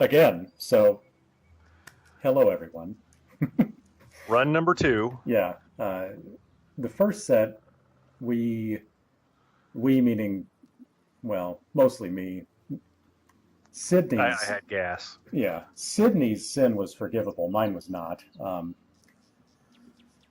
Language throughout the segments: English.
again. So, hello everyone. Run number 2. Yeah, the first set, we meaning, well, mostly me. I Sydney's, had gas. yeah, Sydney's sin was forgivable. Mine was not.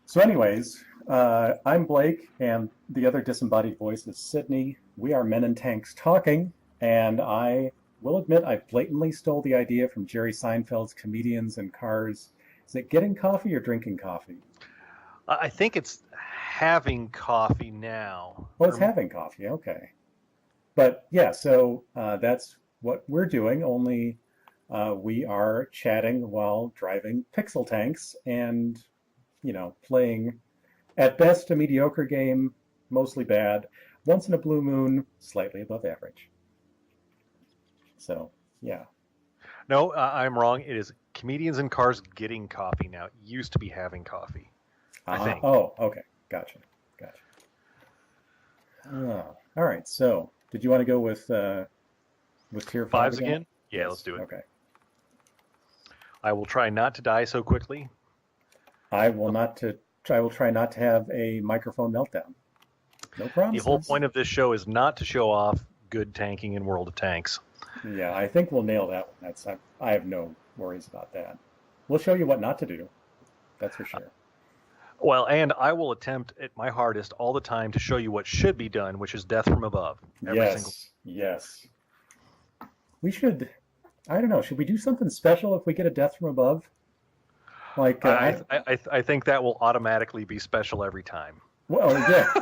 So, anyways, I'm Blake, and the other disembodied voice is Sydney. We are Men in Tanks talking, and I will admit I blatantly stole the idea from Jerry Seinfeld's Comedians in Cars. Is it getting coffee or drinking coffee? I think it's having coffee now. Well, it's having coffee, okay. But yeah, so that's what we're doing, only we are chatting while driving pixel tanks and, playing at best a mediocre game, mostly bad, once in a blue moon, slightly above average. So, yeah. No, I'm wrong. It is Comedians in Cars getting coffee now. It used to be having coffee, I think. Oh, okay. Gotcha. All right. So, did you want to go with tier 5 Fives again? Yeah, Yes. let's do it. Okay. I will try not to die so quickly. I will try not to have a microphone meltdown. No promises. The whole point of this show is not to show off good tanking in World of Tanks. Yeah, I think we'll nail that one. I have no worries about that. We'll show you what not to do. That's for sure. Well, and I will attempt at my hardest all the time to show you what should be done, which is death from above. Yes. We should, I don't know, should we do something special if we get a death from above? Like I think that will automatically be special every time. Well, yeah,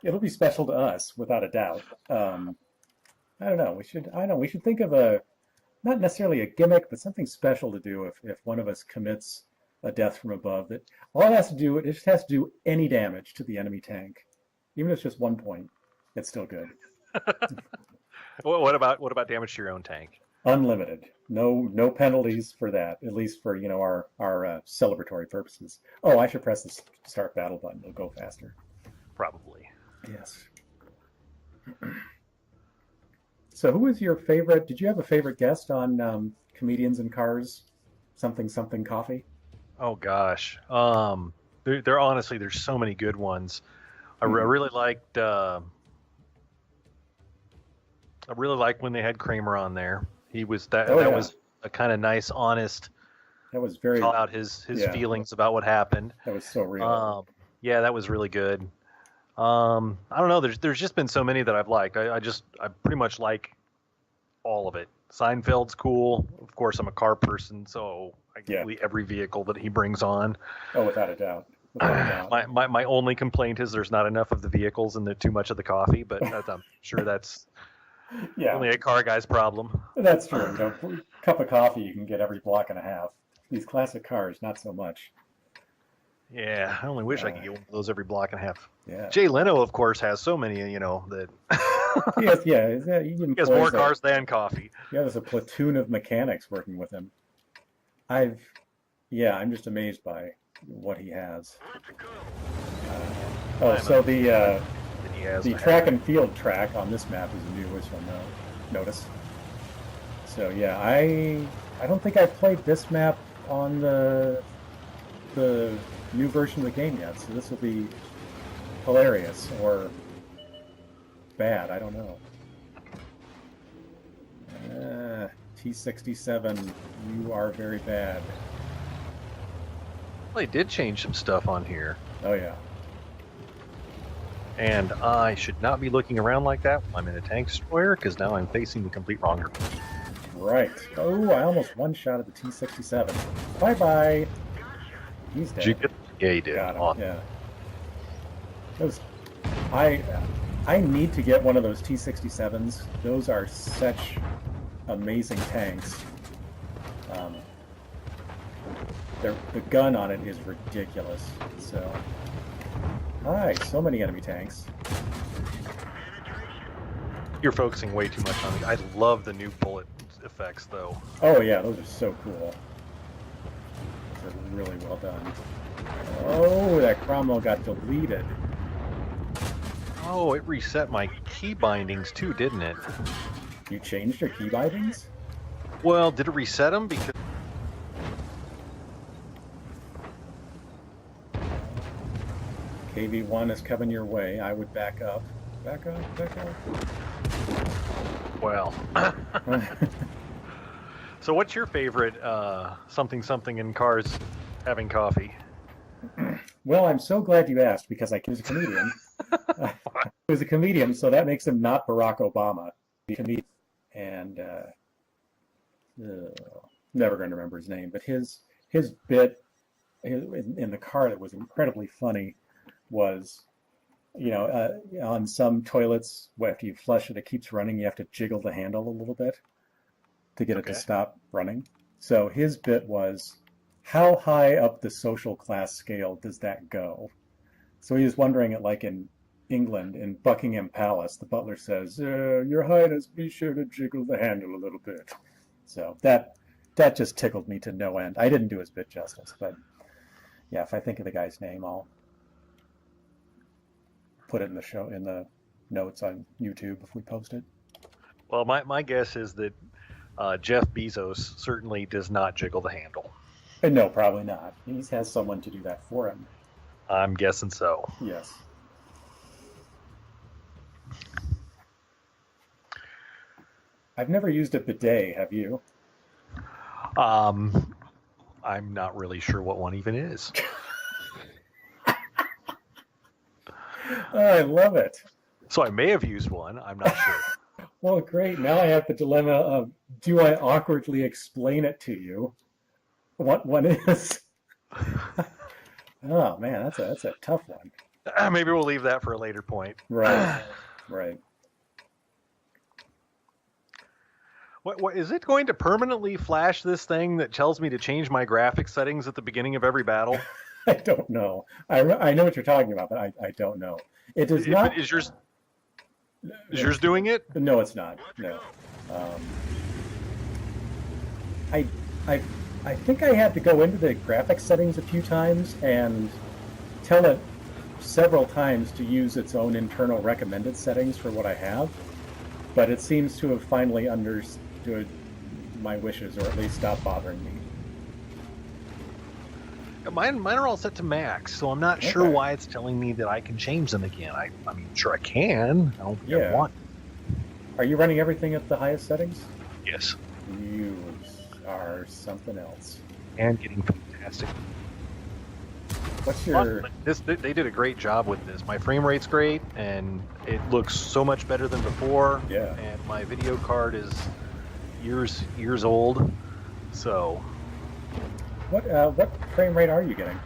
it'll be special to us without a doubt. I don't know. We should think of not necessarily a gimmick, but something special to do if one of us commits a death from above. That all it has to do, it just has to do any damage to the enemy tank, even if it's just 1 point. It's still good. What about damage to your own tank? Unlimited. No penalties for that. At least for our celebratory purposes. Oh, I should press the start battle button. It'll go faster. Probably. Yes. So, who was your favorite? Did you have a favorite guest on Comedians in Cars? Something Coffee? Oh gosh. There honestly, there's so many good ones. I really liked. I really liked when they had Kramer on there. He was that was a kind of nice, honest. That was very call out his feelings about what happened. That was so real. Yeah, that was really good. I don't know. There's just been so many that I've liked. I pretty much like all of it. Seinfeld's cool. Of course, I'm a car person, so I get every vehicle that he brings on. Oh, without a doubt. My only complaint is there's not enough of the vehicles and too much of the coffee, but I'm sure that's only a car guy's problem. That's true. A cup of coffee you can get every block and a half. These classic cars, not so much. Yeah, I only wish I could get one of those every block and a half. Yeah. Jay Leno, of course, has so many, that he has more cars than coffee. Yeah, there's a platoon of mechanics working with him. I'm just amazed by what he has. So the track and field track on this map is new, as you'll notice. So yeah, I don't think I've played this map on the new version of the game yet, so this will be hilarious or bad, I don't know. T67, you are very bad. Well, they did change some stuff on here. Oh yeah. And I should not be looking around like that when I'm in a tank destroyer, because now I'm facing the complete wrong direction. Right. Oh, I almost one-shot at the T67. Bye-bye. He's dead. Did you get? Yeah, you did. Got him. Yeah. I need to get one of those T67s. Those are such amazing tanks. The gun on it is ridiculous. So, hi, so many enemy tanks. You're focusing way too much on me. I love the new bullet effects, though. Oh yeah, those are so cool. Those are really well done. Oh, that Cromwell got deleted. Oh, it reset my key bindings too, didn't it? You changed your key bindings? Well, did it reset them? Because KV1 is coming your way. I would back up. Back up, back up. well. So, what's your favorite something in cars having coffee? Well, I'm so glad you asked because he was a comedian. He was a comedian, so that makes him not Barack Obama. He's a comedian. And never going to remember his name, but his bit in the car that was incredibly funny was, on some toilets, after you flush it, it keeps running. You have to jiggle the handle a little bit to get it to stop running. So his bit was, how high up the social class scale does that go? So he was wondering it, like in England, in Buckingham Palace, the butler says, Your Highness, be sure to jiggle the handle a little bit. So that just tickled me to no end. I didn't do his bit justice, but yeah, if I think of the guy's name, I'll put it in the notes on YouTube if we post it. Well, my guess is that Jeff Bezos certainly does not jiggle the handle. No, probably not. He has someone to do that for him. I'm guessing so. Yes. I've never used a bidet, have you? I'm not really sure what one even is. Oh, I love it. So I may have used one. I'm not sure. Well, great. Now I have the dilemma of, do I awkwardly explain it to you? What one is? Oh man, that's a tough one. Maybe we'll leave that for a later point. Right. Right. What is it going to permanently flash this thing that tells me to change my graphics settings at the beginning of every battle? I don't know. I know what you're talking about, but I don't know. It does not. Is yours doing it? No, it's not. No. I think I had to go into the graphics settings a few times and tell it several times to use its own internal recommended settings for what I have, but it seems to have finally understood my wishes, or at least stopped bothering me. Mine are all set to max, so I'm not sure why it's telling me that I can change them again. I mean, sure I can. I don't think I want. Are you running everything at the highest settings? Yes. You are something else. And getting fantastic. What's your... They did a great job with this. My frame rate's great, and it looks so much better than before. Yeah. And my video card is years old, so... What frame rate are you getting?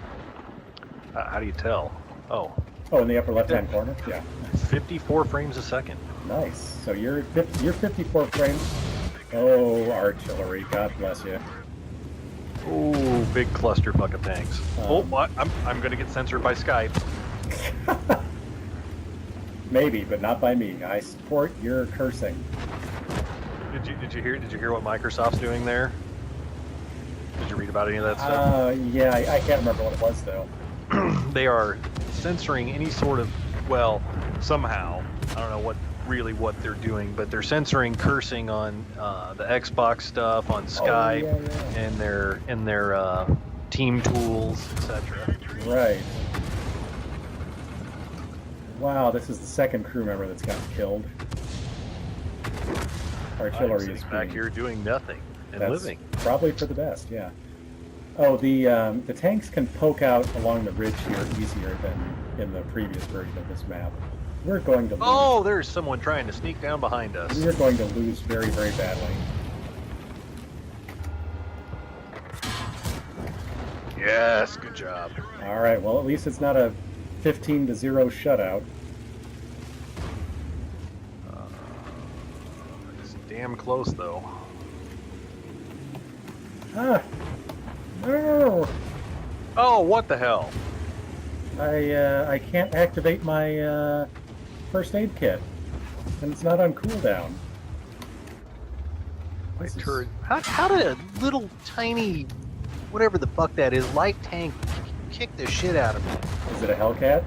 How do you tell? Oh, in the upper left-hand corner? Yeah. 54 frames a second. Nice. So you're 54 frames. Oh, artillery. God bless you. Ooh, big clusterfuck of tanks. I'm going to get censored by Skype. Maybe, but not by me. I support your cursing. Did you hear what Microsoft's doing there? Did you read about any of that stuff? Yeah, I can't remember what it was though. They are censoring any sort of, somehow, I don't know what they're doing, but they're censoring cursing on the Xbox stuff, on Skype, and their team tools, etc. Right. Wow, this is the second crew member that's gotten killed. Artillery is back here doing nothing and living. Probably for the best, yeah. Oh, the tanks can poke out along the ridge here easier than in the previous version of this map. We're going to lose. Oh, there's someone trying to sneak down behind us. We're going to lose very, very badly. Yes, good job. All right, well, at least it's not a 15-0 shutout. It's damn close, though. No! Oh, what the hell? I can't activate my first aid kit, and it's not on cooldown. How did a little tiny, whatever the fuck that is, light tank kick the shit out of me? Is it a Hellcat?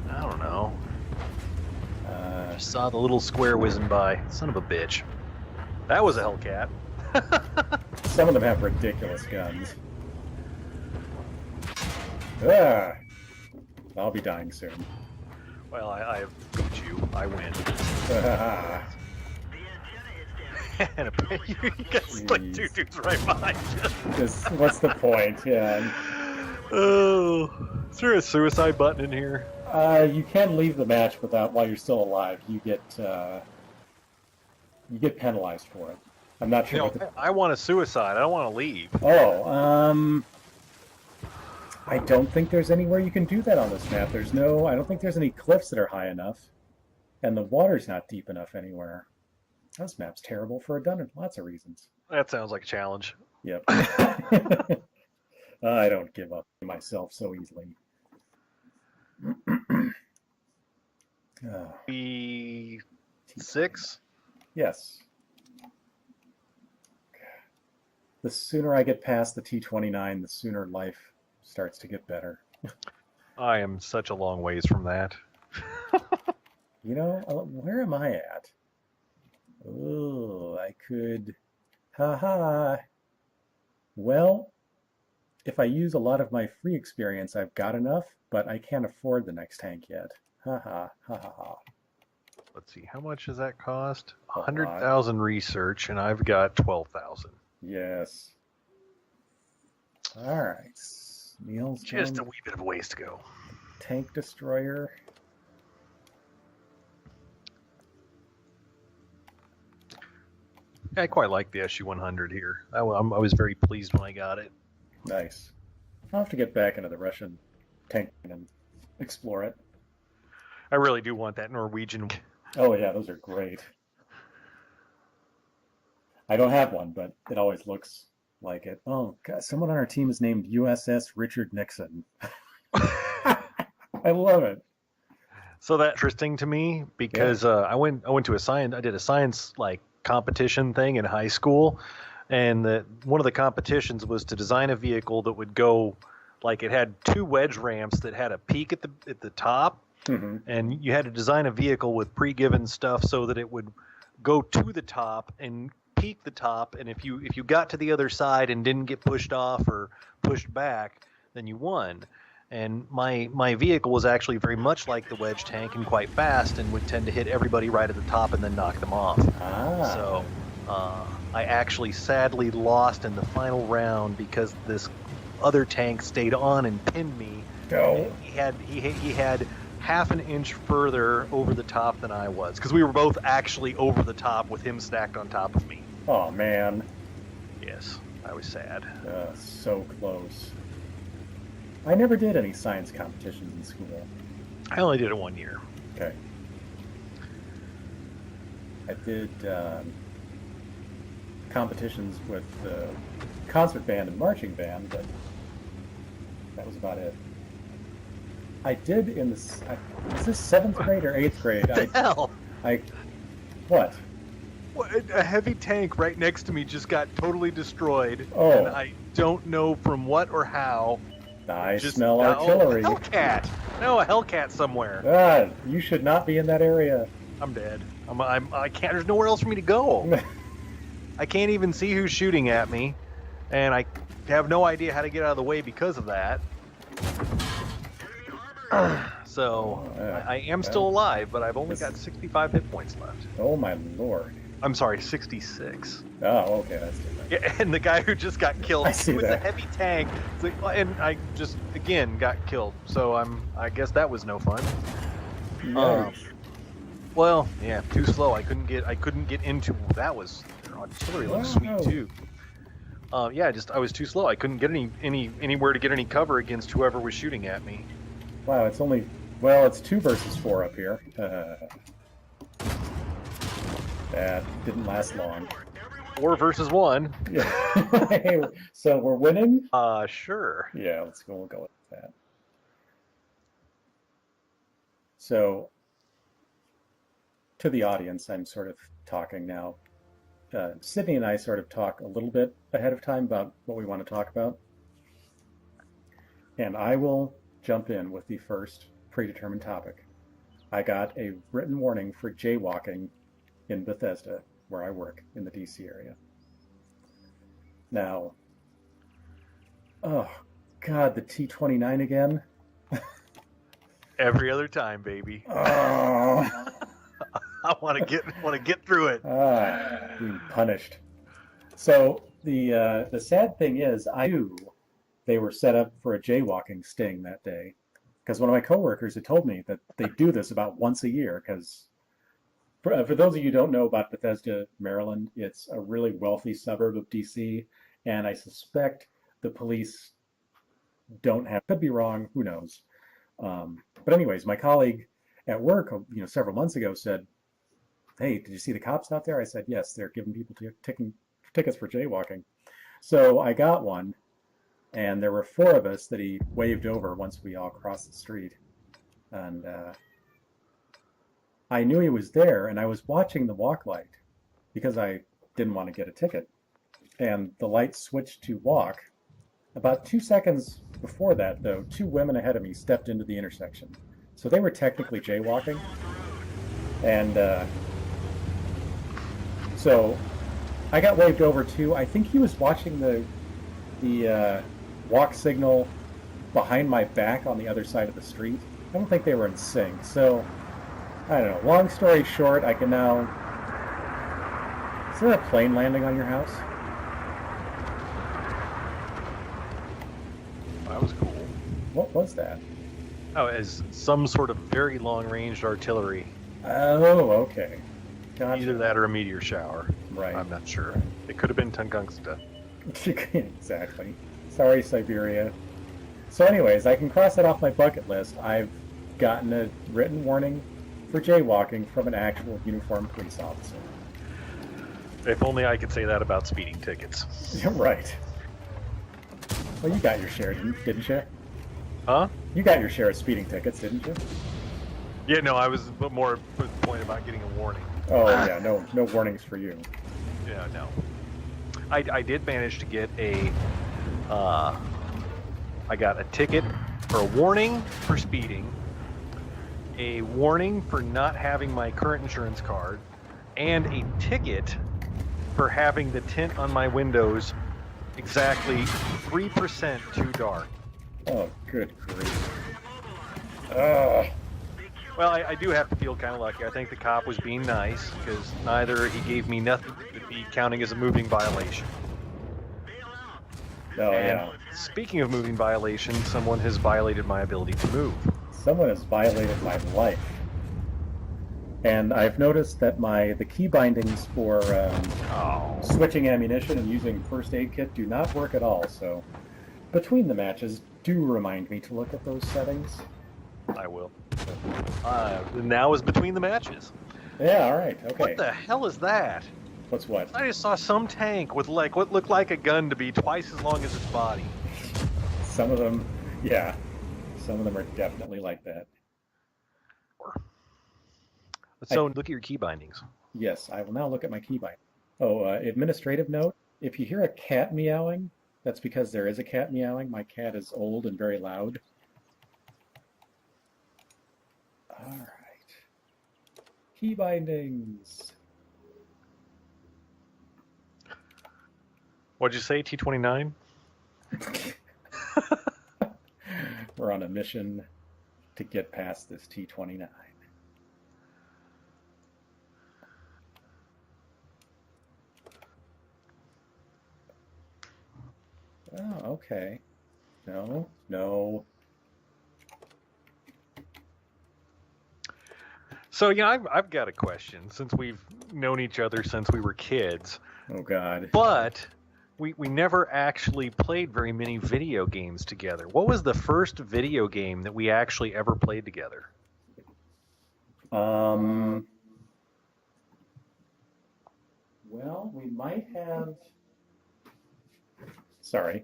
I don't know. I saw the little square whizzing by. Son of a bitch. That was a Hellcat. Some of them have ridiculous guns. Ah, I'll be dying soon. Well, I have beat you. I win. And you guys like two dudes right behind you. Just, what's the point? Yeah. Oh, is there a suicide button in here? You can leave the match while you're still alive. You get penalized for it. I'm not sure. I want a suicide. I don't want to leave. Oh, I don't think there's anywhere you can do that on this map. I don't think there's any cliffs that are high enough, and the water's not deep enough anywhere. This map's terrible for lots of reasons. That sounds like a challenge. Yep. I don't give up myself so easily. Six? Yes. The sooner I get past the T29, the sooner life starts to get better. I am such a long ways from that. Where am I at? Oh, I could... Ha. Well, if I use a lot of my free experience, I've got enough, but I can't afford the next tank yet. Ha. Let's see, how much does that cost? 100,000 research, and I've got 12,000. Yes. All right. Neil's just a wee bit of a ways to go. Tank destroyer. I quite like the SU-100 here. I was very pleased when I got it. Nice. I'll have to get back into the Russian tank and explore it. I really do want that Norwegian. Oh yeah, those are great. I don't have one, but it always looks like it. Oh God, someone on our team is named USS Richard Nixon. I love it. So that's interesting to me because I went to I did a science competition thing in high school, and one of the competitions was to design a vehicle that would go it had two wedge ramps that had a peak at the top, mm-hmm. and you had to design a vehicle with pre-given stuff so that it would go to the top and peak the top, and if you got to the other side and didn't get pushed off or pushed back, then you won. And my vehicle was actually very much like the wedge tank and quite fast and would tend to hit everybody right at the top and then knock them off. So I actually sadly lost in the final round because this other tank stayed on and pinned me. Go. He had half an inch further over the top than I was because we were both actually over the top with him stacked on top of me. Oh man. Yes, I was sad. So close. I never did any science competitions in school. I only did it 1 year. Okay. I did competitions with the concert band and marching band, but that was about it. I did in this. Is this 7th grade or 8th grade? What the hell? What? A heavy tank right next to me just got totally destroyed. Oh. And I don't know from what or how. I smell artillery. A Hellcat. No, a Hellcat somewhere. God, you should not be in that area. I'm dead. I can't. There's nowhere else for me to go. I can't even see who's shooting at me, and I have no idea how to get out of the way because of that. So I am still alive, but I've only got 65 hit points left. Oh my lord. I'm sorry, 66. Oh, okay, that's different. Yeah, and the guy who just got killed with a heavy tank, and I just again got killed. So I guess that was no fun. Nice. Well, yeah, too slow. I couldn't get into. That was their artillery looks sweet too. Yeah, I was too slow. I couldn't get anywhere to get any cover against whoever was shooting at me. Wow, it's 2 versus 4 up here. That didn't last long. 4 versus 1. Yeah. So we're winning? Sure. Yeah, we'll go with that. So, to the audience, I'm sort of talking now. Sidney and I sort of talk a little bit ahead of time about what we want to talk about. And I will jump in with the first predetermined topic. I got a written warning for jaywalking in Bethesda, where I work in the DC area. Now, oh God, the T29 again. Every other time, baby. Oh, I want to get through it. being punished. So the sad thing is, I knew they were set up for a jaywalking sting that day, because one of my coworkers had told me that they do this about once a year. Because for those of you who don't know about Bethesda, Maryland, it's a really wealthy suburb of DC, and I suspect the police don't have. Could be wrong. Who knows? But anyways, my colleague at work, several months ago said, "Hey, did you see the cops out there?" I said, "Yes, they're giving people tickets for jaywalking." So I got one, and there were four of us that he waved over once we all crossed the street. And I knew he was there, and I was watching the walk light because I didn't want to get a ticket. And the light switched to walk. About 2 seconds before that, though, two women ahead of me stepped into the intersection. So they were technically jaywalking. And so I got waved over too. I think he was watching the walk signal behind my back on the other side of the street. I don't think they were in sync. So I don't know. Long story short, I can now. Is there a plane landing on your house? That was cool. What was that? Oh, as some sort of very long-range artillery. Oh, okay. Gotcha. Either that or a meteor shower. Right. I'm not sure. It could have been Tungungsta. Exactly. Sorry, Siberia. So anyways, I can cross that off my bucket list. I've gotten a written warning for jaywalking from an actual uniformed police officer. If only I could say that about speeding tickets. Right. Well, you got your share, didn't you? Huh? You got your share of speeding tickets, didn't you? Yeah, no, I was more for the point about getting a warning. Oh, yeah, no warnings for you. Yeah, no. I did manage to get I got a ticket or a warning for speeding, a warning for not having my current insurance card, and a ticket for having the tint on my windows exactly 3% too dark. Oh, good grief. Well, I do have to feel kind of lucky. I think the cop was being nice because neither he gave me nothing that would be counting as a moving violation. Oh, And yeah. speaking of moving violations, someone has violated my ability to move. Someone has violated my life. And I've noticed that the key bindings for switching ammunition and using first aid kit do not work at all. So between the matches, do remind me to look at those settings. I will. Now is between the matches. Yeah, all right, okay. What the hell is that? What's what? I just saw some tank with like what looked like a gun to be twice as long as its body. Some of them, yeah. Some of them are definitely like that. So look at your key bindings. Yes, I will now look at my key bind. Oh, administrative note. If you hear a cat meowing, that's because there is a cat meowing. My cat is old and very loud. All right. Key bindings. What'd you say, T29? We're on a mission to get past this T29. Oh, okay. No. So yeah, I've got a question. Since we've known each other since we were kids, Oh, God. but we never actually played very many video games together. What was the first video game that we actually ever played together? Well, we might have. Sorry.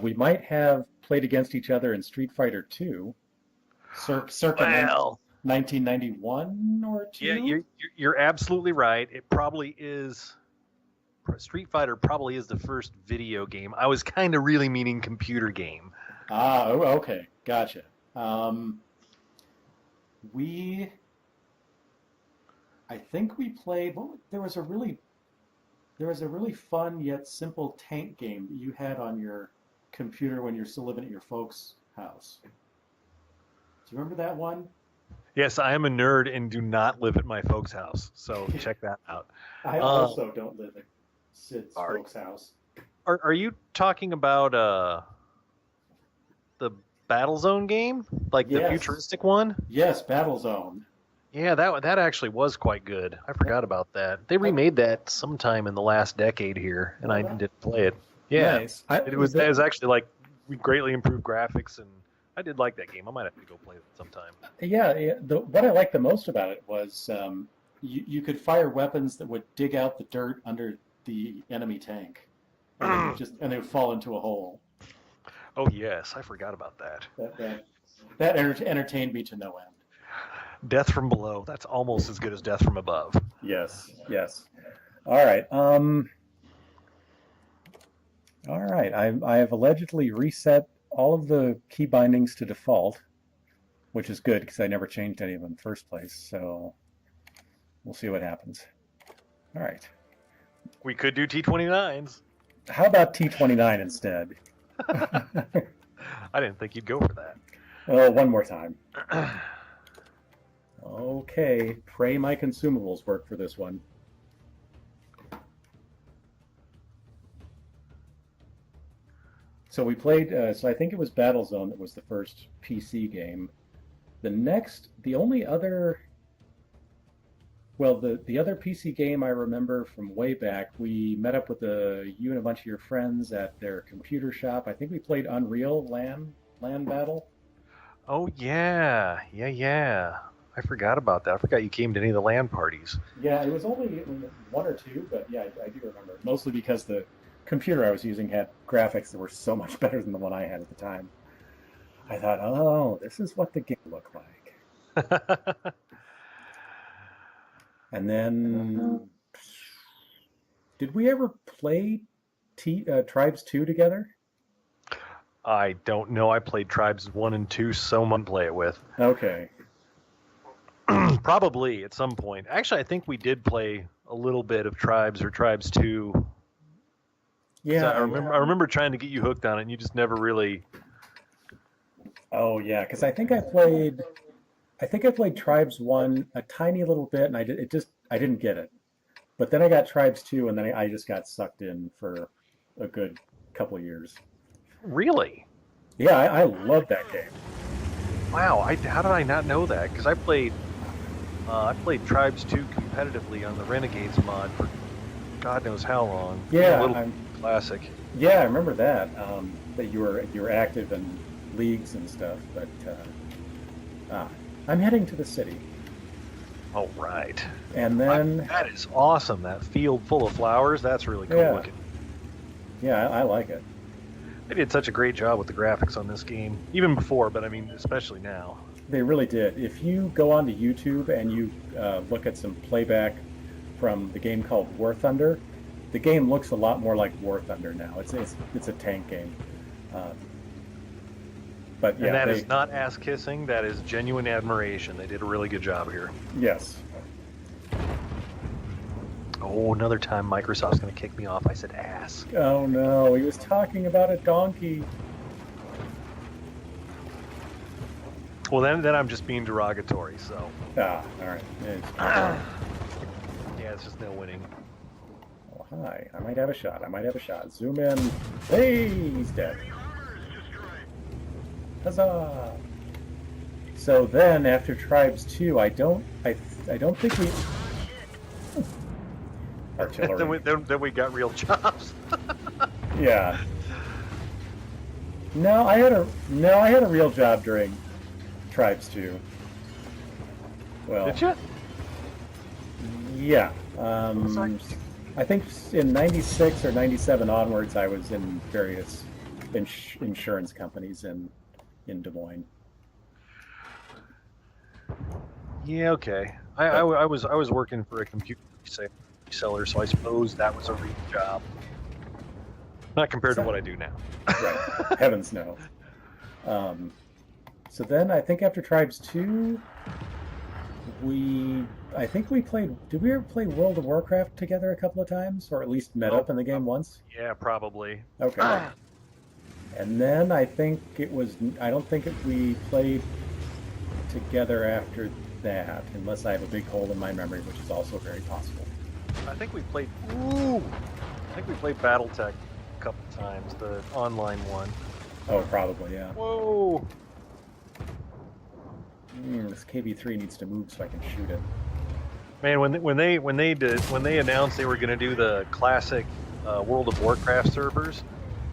We might have played against each other in Street Fighter 2, circa Well, 1991 or 2. yeah, you're absolutely right. It probably is. Street Fighter probably is the first video game. I was kind of really meaning computer game. Ah, okay, gotcha. I think we played. There was a really There was a really fun yet simple tank game that you had on your computer when you're still living at your folks' house. Do you remember that one? Yes, I am a nerd and do not live at my folks' house, so check that out. I Uh, also don't live at Sid's are folks' house. are you talking about the Battlezone game, like the Yes, futuristic one? yes, Battlezone. Yeah, that actually was quite good. I That, forgot about that. They that, remade that sometime in the last decade here, and oh, I that, didn't play it. Yeah, nice. it was actually like we greatly improved graphics, and I did like that game. I might have to go play it sometime. Yeah, what I liked the most about it was you could fire weapons that would dig out the dirt under the enemy tank, and they would fall into a hole. Oh yes, I forgot about that. That entertained me to no end. Death from below. That's almost as good as death from above. Yes, yes. All right. All right. I have allegedly reset all of the key bindings to default, which is good because I never changed any of them in the first place. So we'll see what happens. All right. We could do T29s. How about T29 instead? I didn't think you'd go for that. Oh, one more time. Okay. Pray my consumables work for this one. So we played, so I think it was Battlezone that was the first PC game. The only other, well, the other PC game I remember from way back, we met up with you and a bunch of your friends at their computer shop. I think we played Unreal LAN Battle. Oh yeah. I forgot about that. I forgot you came to any of the LAN parties. Yeah, it was only one or two, but yeah, I do remember. Mostly because the computer I was using had graphics that were so much better than the one I had at the time. I thought, oh, this is what the game looked like. And then, did we ever play Tribes 2 together? I don't know. I played Tribes 1 and 2 someone play it with. Okay. Probably at some point. Actually, I think we did play a little bit of Tribes or Tribes 2. Yeah, I remember trying to get you hooked on it, and you just never really. Oh yeah, because I think I played Tribes 1 a tiny little bit, and I didn't get it. But then I got Tribes 2, and then I just got sucked in for a good couple of years. Really? Yeah, I love that game. Wow, how did I not know that? Because I played Tribes 2 competitively on the Renegades mod for God knows how long. Yeah, Classic. yeah, I remember that. That you were active in leagues and stuff. But I'm heading to the city. Oh right. And then that is awesome. That field full of flowers. That's really cool looking. Yeah, I like it. They did such a great job with the graphics on this game, even before, but I mean, especially now. They really did. If you go onto YouTube and you look at some playback from the game called War Thunder, the game looks a lot more like War Thunder now. It's a tank game. But yeah, and that is not ass kissing. That is genuine admiration. They did a really good job here. Yes. Oh, another time Microsoft's going to kick me off. I said ass. Oh no, he was talking about a donkey. Well, then I'm just being derogatory. So. All right. Yeah, it's just no winning. Oh, hi. I might have a shot. Zoom in. Hey, he's dead. Huzzah! So then, after Tribes 2, I don't think we. Artillery. then we got real jobs. Yeah. No, I had a real job during Tribes 2. Well. Did you? Yeah. I think in '96 or '97 onwards, I was in various insurance companies in Des Moines. Yeah, okay. I was working for a computer reseller, so I suppose that was a real job. Not compared to what I do now. Right. Heavens no. So then I think after Tribes 2, I think we played, did we ever play World of Warcraft together a couple of times? Or at least met Oh, up in the game once? yeah, probably. Okay. And then I think I don't think we played together after that, unless I have a big hole in my memory, which is also very possible. I think we played. Ooh, I think we played BattleTech a couple times, the online one. Oh, probably, yeah. Whoa! This KV-3 needs to move so I can shoot it. Man, when they announced they were going to do the classic World of Warcraft servers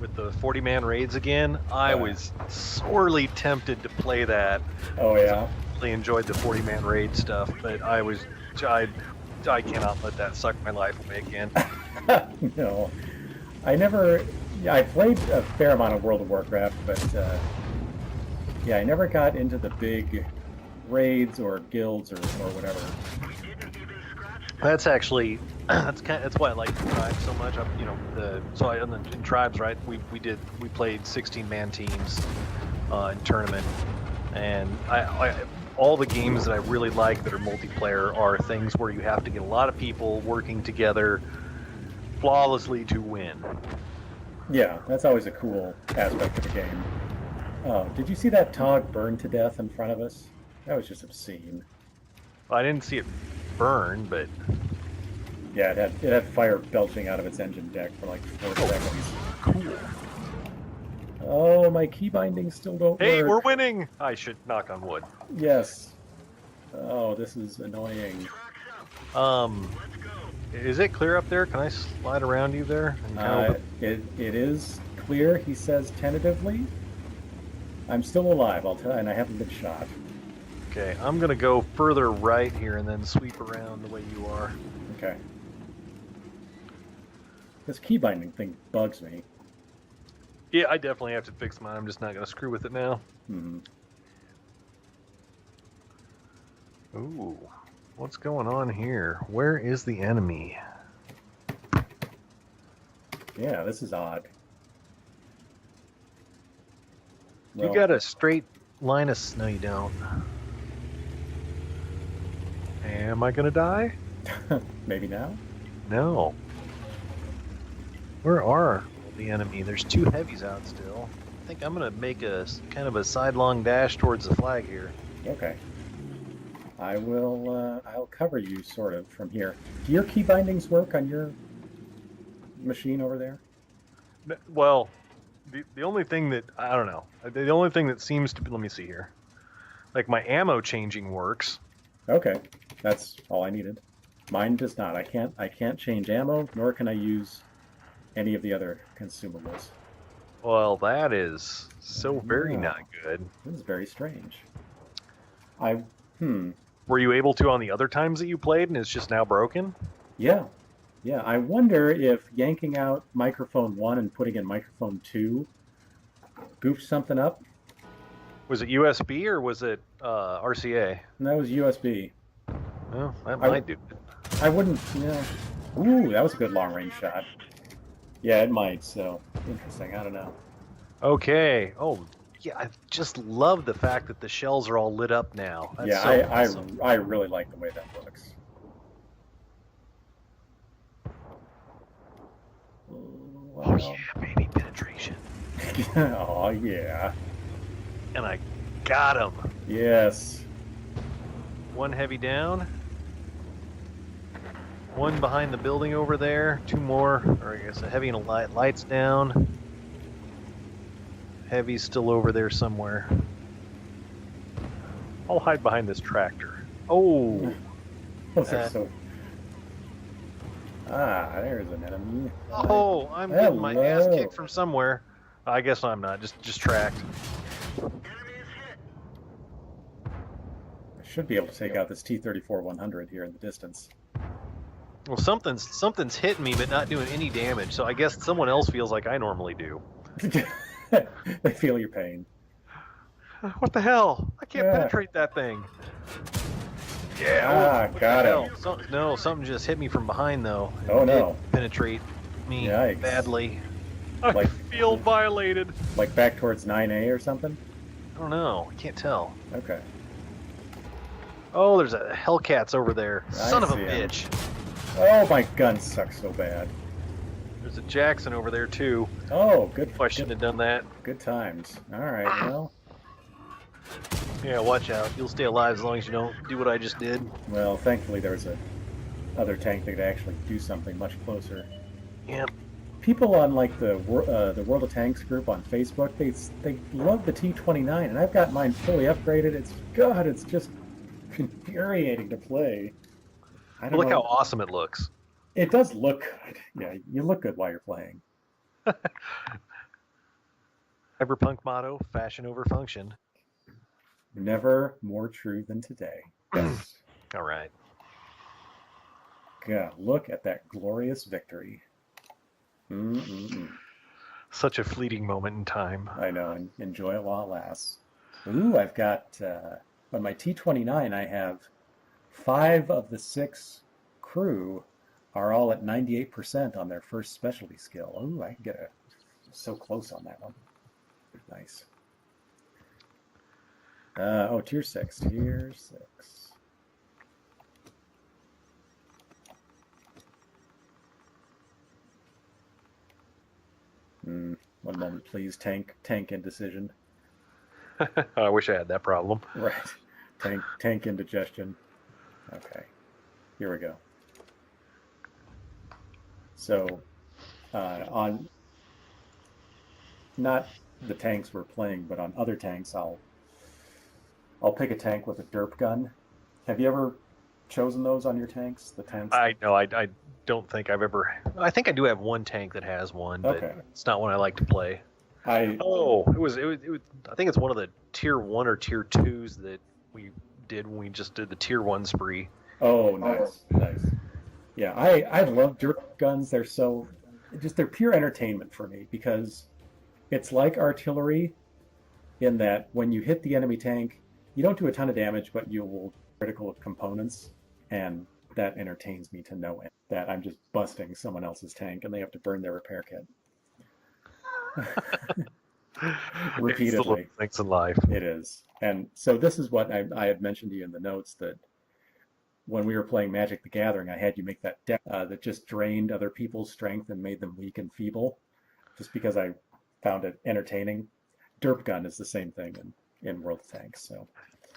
with the 40-man raids again, I was sorely tempted to play that. Oh yeah. I really enjoyed the 40-man raid stuff, but I cannot let that suck my life away again. No, I never. Yeah, I played a fair amount of World of Warcraft, but yeah, I never got into the big raids or guilds or whatever. That's actually that's why I like Tribes so much. In Tribes, right? We played 16-man teams in tournament, and I all the games that I really like that are multiplayer are things where you have to get a lot of people working together flawlessly to win. Yeah, that's always a cool aspect of the game. Oh, did you see that Tog burn to death in front of us? That was just obscene. I didn't see it burn, but yeah, it had fire belching out of its engine deck for like 4 seconds. Cool. Oh, my key bindings still don't work. Hey, we're winning! I should knock on wood. Yes. Oh, this is annoying. Is it clear up there? Can I slide around you there? It is clear, he says tentatively. I'm still alive, I'll tell you, and I haven't been shot. Okay, I'm gonna go further right here and then sweep around the way you are. Okay. This key binding thing bugs me. Yeah, I definitely have to fix mine. I'm just not gonna screw with it now. Ooh, what's going on here? Where is the enemy? Yeah, this is odd. You got a straight line of... No, you don't. Am I gonna die? Maybe now? No. Where are the enemy? There's 2 heavies out still. I think I'm gonna make a kind of a sidelong dash towards the flag here. Okay. I will, I'll cover you, sort of, from here. Do your key bindings work on your machine over there? Well, the only thing that... I don't know. The only thing that seems to be... Let me see here. Like, my ammo changing works. Okay. That's all I needed. Mine does not. I can't change ammo, nor can I use any of the other consumables. Well, that is so very not good. This is very strange. Were you able to on the other times that you played and it's just now broken? Yeah. Yeah, I wonder if yanking out microphone 1 and putting in microphone 2 goofed something up. Was it USB or was it RCA? And that was USB. Well, that might do it. I wouldn't, yeah. Ooh, that was a good long-range shot. Yeah, it might, so interesting. I don't know. Okay. Oh, yeah, I just love the fact that the shells are all lit up now. That's yeah, so awesome. I really like the way that looks. Well, Oh, yeah, baby penetration. oh, yeah. And I got him. Yes. 1 heavy down. 1 behind the building over there. 2 more, or I guess a heavy and a light. Lights down. Heavy's still over there somewhere. I'll hide behind this tractor. Oh! There's an enemy. Oh, I'm getting my ass kicked from somewhere. I guess I'm not. Just tracked. I should be able to take out this T-34-100 here in the distance. Well, something's hitting me, but not doing any damage. So I guess someone else feels like I normally do. They feel your pain. What the hell? I can't penetrate that thing. Yeah. Got it. No, something just hit me from behind though. Oh no! Penetrate me badly. I feel violated. Like back towards 9A or something? I don't know. I can't tell. Okay. Oh, there's a Hellcats over there. Son of a see him. bitch. Oh, my gun sucks so bad. There's a Jackson over there too. Oh, good. Oh, I shouldn't have done that. Good times. All right, well. Yeah, watch out. You'll stay alive as long as you don't do what I just did. Well, thankfully there was a other tank that could actually do something much closer. Yep. People on like the World of Tanks group on Facebook, they love the T-29, and I've got mine fully upgraded. It's just infuriating to play. I don't Look know. how awesome it looks. It does look good. Yeah, you look good while you're playing. Cyberpunk motto: fashion over function. Never more true than today. Yes. All right. God, look at that glorious victory. Such a fleeting moment in time. I know, and enjoy it while it lasts. Ooh, I've got, on my T-29, I have 5 of the 6 crew are all at 98% on their first specialty skill. Ooh, I can get so close on that one. Nice. Tier 6. Tier 6. One moment, please. Tank indecision. I wish I had that problem. Right. Tank indigestion. Okay. Here we go. So, on not the tanks we're playing, but on other tanks, I'll pick a tank with a derp gun. Have you ever chosen those on your tanks? The tanks? I don't think I've ever. I think I do have one tank that has one, but it's not one I like to play. It was. I think it's one of the tier 1 or tier 2s that we did when we just did the tier 1 spree. Oh, nice. Yeah, I love derp guns. They're pure entertainment for me because it's like artillery in that when you hit the enemy tank, you don't do a ton of damage, but you will critical components, and that entertains me to no end. That I'm just busting someone else's tank and they have to burn their repair kit. Repeatedly. Thanks in life. It is. And so this is what I had mentioned to you in the notes, that when we were playing Magic the Gathering, I had you make that deck that just drained other people's strength and made them weak and feeble, just because I found it entertaining. Derp gun is the same thing in World of Tanks. So,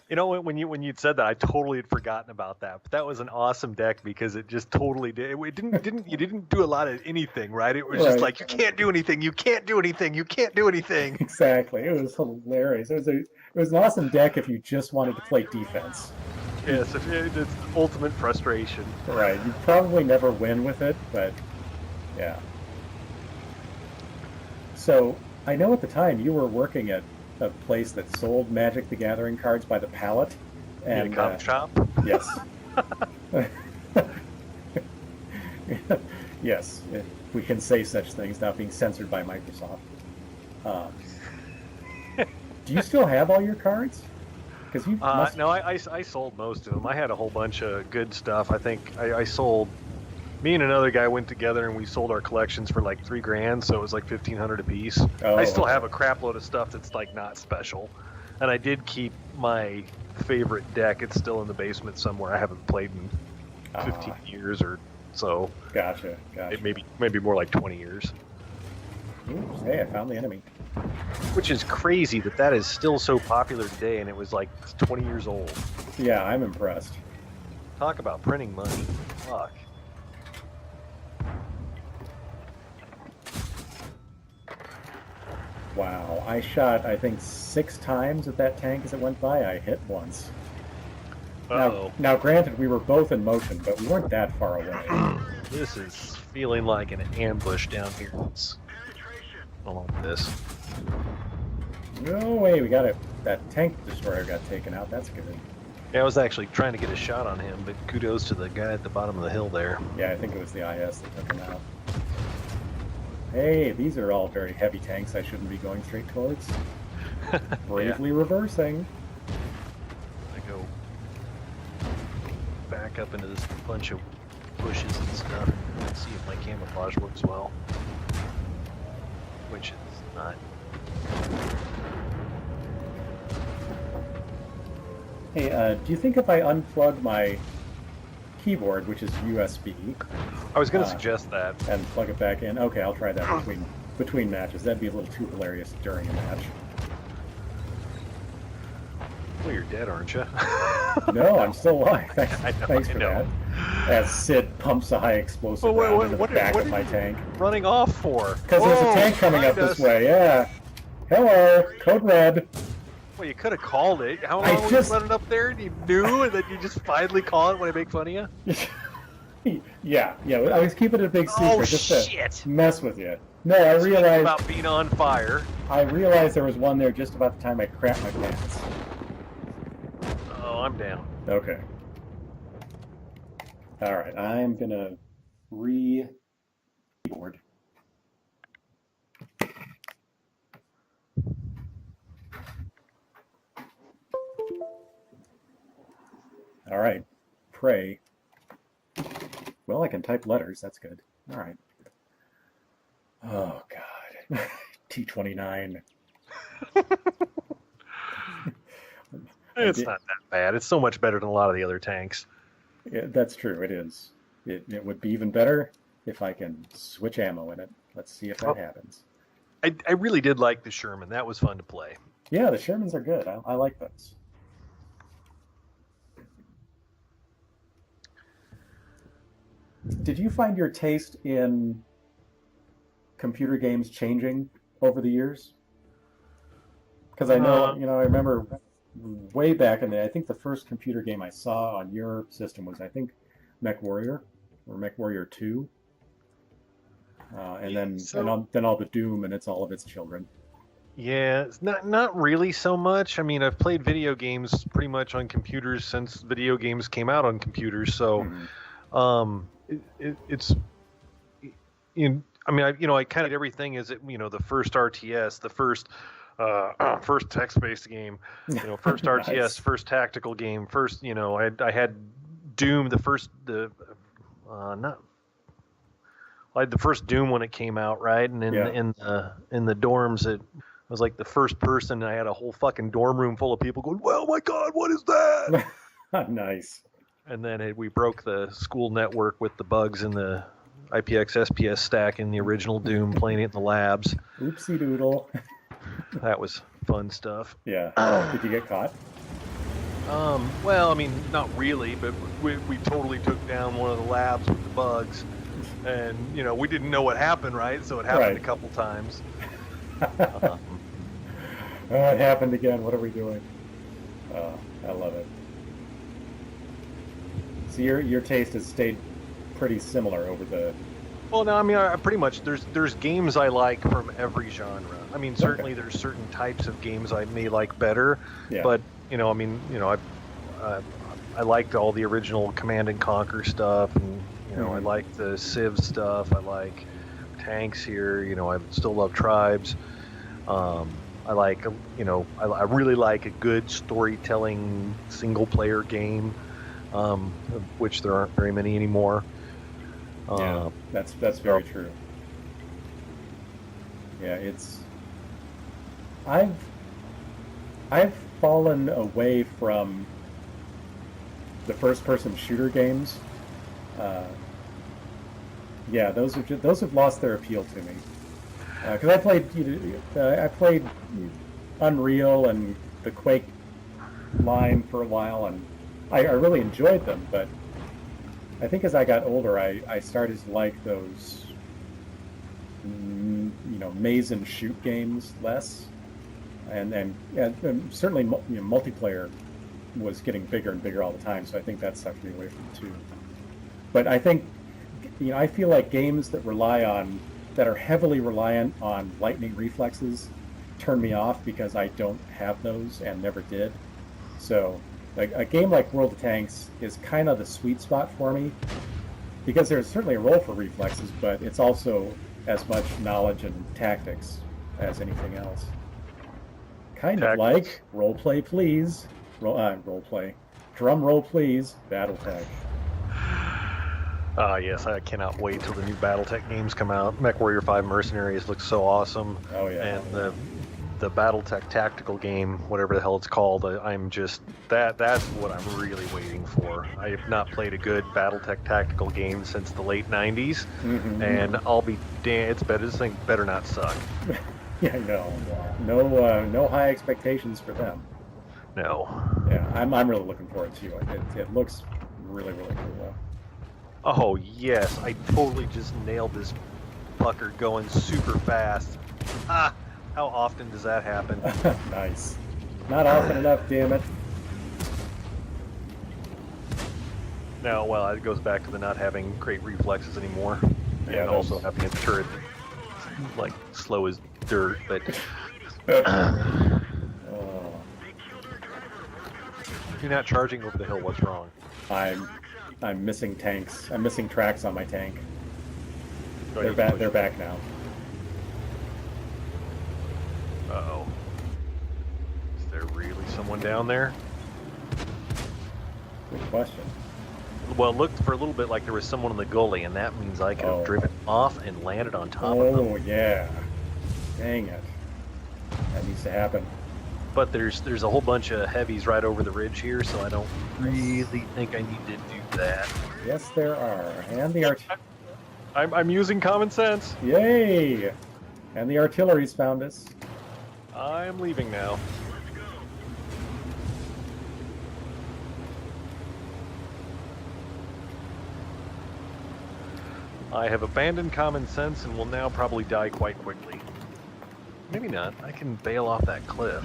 you know, when you'd said that, I totally had forgotten about that. But that was an awesome deck because it just totally did. It didn't you didn't do a lot of anything, right? It was just like, you can't do anything, you can't do anything, you can't do anything. Exactly. It was hilarious. It was an awesome deck if you just wanted to play defense. Yes, it's ultimate frustration. Right. You probably never win with it, but yeah. So I know at the time you were working at a place that sold Magic the Gathering cards by the pallet. And a comic shop? Yes. Yes, we can say such things, not being censored by Microsoft. Do you still have all your cards? Because you must... No, I sold most of them. I had a whole bunch of good stuff. I think I sold. Me and another guy went together and we sold our collections for like $3,000, so it was like $1,500 a piece. I still have a crap load of stuff that's like not special, and I did keep my favorite deck. It's still in the basement somewhere. I haven't played in 15 years or so. Gotcha. It maybe more like 20 years. Ooh, hey, I found the enemy. Which is crazy that is still so popular today, and it was like 20 years old. Yeah, I'm impressed. Talk about printing money. Fuck. Wow, I shot, I think, 6 times at that tank as it went by. I hit once. Now, granted, we were both in motion, but we weren't that far away. This is feeling like an ambush down here. Along with this. No way, that tank destroyer got taken out. That's good. Yeah, I was actually trying to get a shot on him, but kudos to the guy at the bottom of the hill there. Yeah, I think it was the IS that took him out. Hey, these are all very heavy tanks I shouldn't be going straight towards. Bravely reversing. I go back up into this bunch of bushes and stuff and see if my camouflage works well. Which is not. Hey, do you think if I unplug my keyboard, which is USB, I was going to uh, suggest that. and plug it back in? Okay, I'll try that between matches. That'd be a little too hilarious during a match. Well, you're dead, aren't you? No, I'm still alive. Thanks, I know, thanks I for know. that. As Sid pumps a high explosive round into the back of my tank. Running off for? Because there's a Whoa, tank coming up behind this us. way, yeah. Hello, code red. Well, you could have called it. How I long were just- you running up there and you knew and then you just finally call it when I make fun of you? Yeah, I was keeping it a big secret Oh, just shit. to mess with you. No, I Speaking realized about being on fire. there was one there just about the time I crapped my pants. Oh, I'm down. Okay. All right, I'm gonna keyboard. All right, pray. Well, I can type letters. That's good. All right. Oh God, T29. It's not that bad. It's so much better than a lot of the other tanks. Yeah, that's true. It is. It would be even better if I can switch ammo in it. Let's see if that happens. I really did like the Sherman. That was fun to play. Yeah, the Shermans are good. I like those. Did you find your taste in computer games changing over the years? Because I know, I remember way back in the day, I think the first computer game I saw on your system was, I think, MechWarrior or MechWarrior 2. And then all the Doom and all of its children. Yeah, it's not really so much. I mean, I've played video games pretty much on computers since video games came out on computers. So, it's I mean, I kind of everything is the first RTS, the first text-based game, first RTS, Nice. first tactical game, first I had Doom, I had the first Doom when it came out, right? And in the dorms, it was like the first person. I had a whole fucking dorm room full of people going, "Well, my God, what is that?" Nice. And then we broke the school network with the bugs in the IPX SPS stack in the original Doom, playing it in the labs. Oopsie doodle. That was fun stuff. Yeah. Did you get caught? Well, I mean, not really, but we totally took down one of the labs with the bugs. And, we didn't know what happened, right? So it happened Right. a couple times. Oh, it happened again. What are we doing? Oh, I love it. So your taste has stayed pretty similar over the... Well, no, I mean, I pretty much, there's games I like from every genre. I mean, certainly there's certain types of games I may like better, but, I liked all the original Command and Conquer stuff, and, I like the Civ stuff, I like tanks here, I still love Tribes. I like, I really like a good storytelling single-player game, of which there aren't very many anymore. Yeah, that's very true. Yeah, I've fallen away from the first-person shooter games. Yeah, those have lost their appeal to me. Because I played Unreal and the Quake line for a while, and I really enjoyed them. But I think as I got older, I started to like those, maze and shoot games less, and certainly multiplayer was getting bigger and bigger all the time. So I think that sucked me away from it too. But I think, I feel like games that are heavily reliant on lightning reflexes turn me off because I don't have those and never did. So a game like World of Tanks is kind of the sweet spot for me because there's certainly a role for reflexes, but it's also as much knowledge and tactics as anything else. Kind of like roleplay, please. Roleplay. Drum roll, please. BattleTech. Yes, I cannot wait till the new BattleTech games come out. MechWarrior 5 Mercenaries looks so awesome. Oh yeah. And the BattleTech tactical game, whatever the hell it's called. I'm just that's what I'm really waiting for. I have not played a good BattleTech tactical game since the late '90s, and I'll be damn. It's better. This thing better not suck. Yeah, no high expectations for them. No. Yeah, I'm really looking forward to it. It looks really cool. Oh yes, I totally just nailed this fucker going super fast. Ah, how often does that happen? Nice. Not often enough, damn it. No, well, it goes back to the not having great reflexes anymore, Yeah, and also having a turret like slow as dirt. But Oh. you're not charging over the hill. What's wrong? I'm missing tanks. I'm missing tracks on my tank. Oh, They're back. They're back now. Uh-oh. Is there really someone down there? Good question. Well, it looked for a little bit like there was someone in the gully, and that means I could have driven off and landed on top of them. Oh yeah. Dang it. That needs to happen. But there's a whole bunch of heavies right over the ridge here, so I don't really think I need to do that. Yes, there are. And the I'm using common sense. Yay! And the artillery's found us. I'm leaving now. I have abandoned common sense and will now probably die quite quickly. Maybe not. I can bail off that cliff.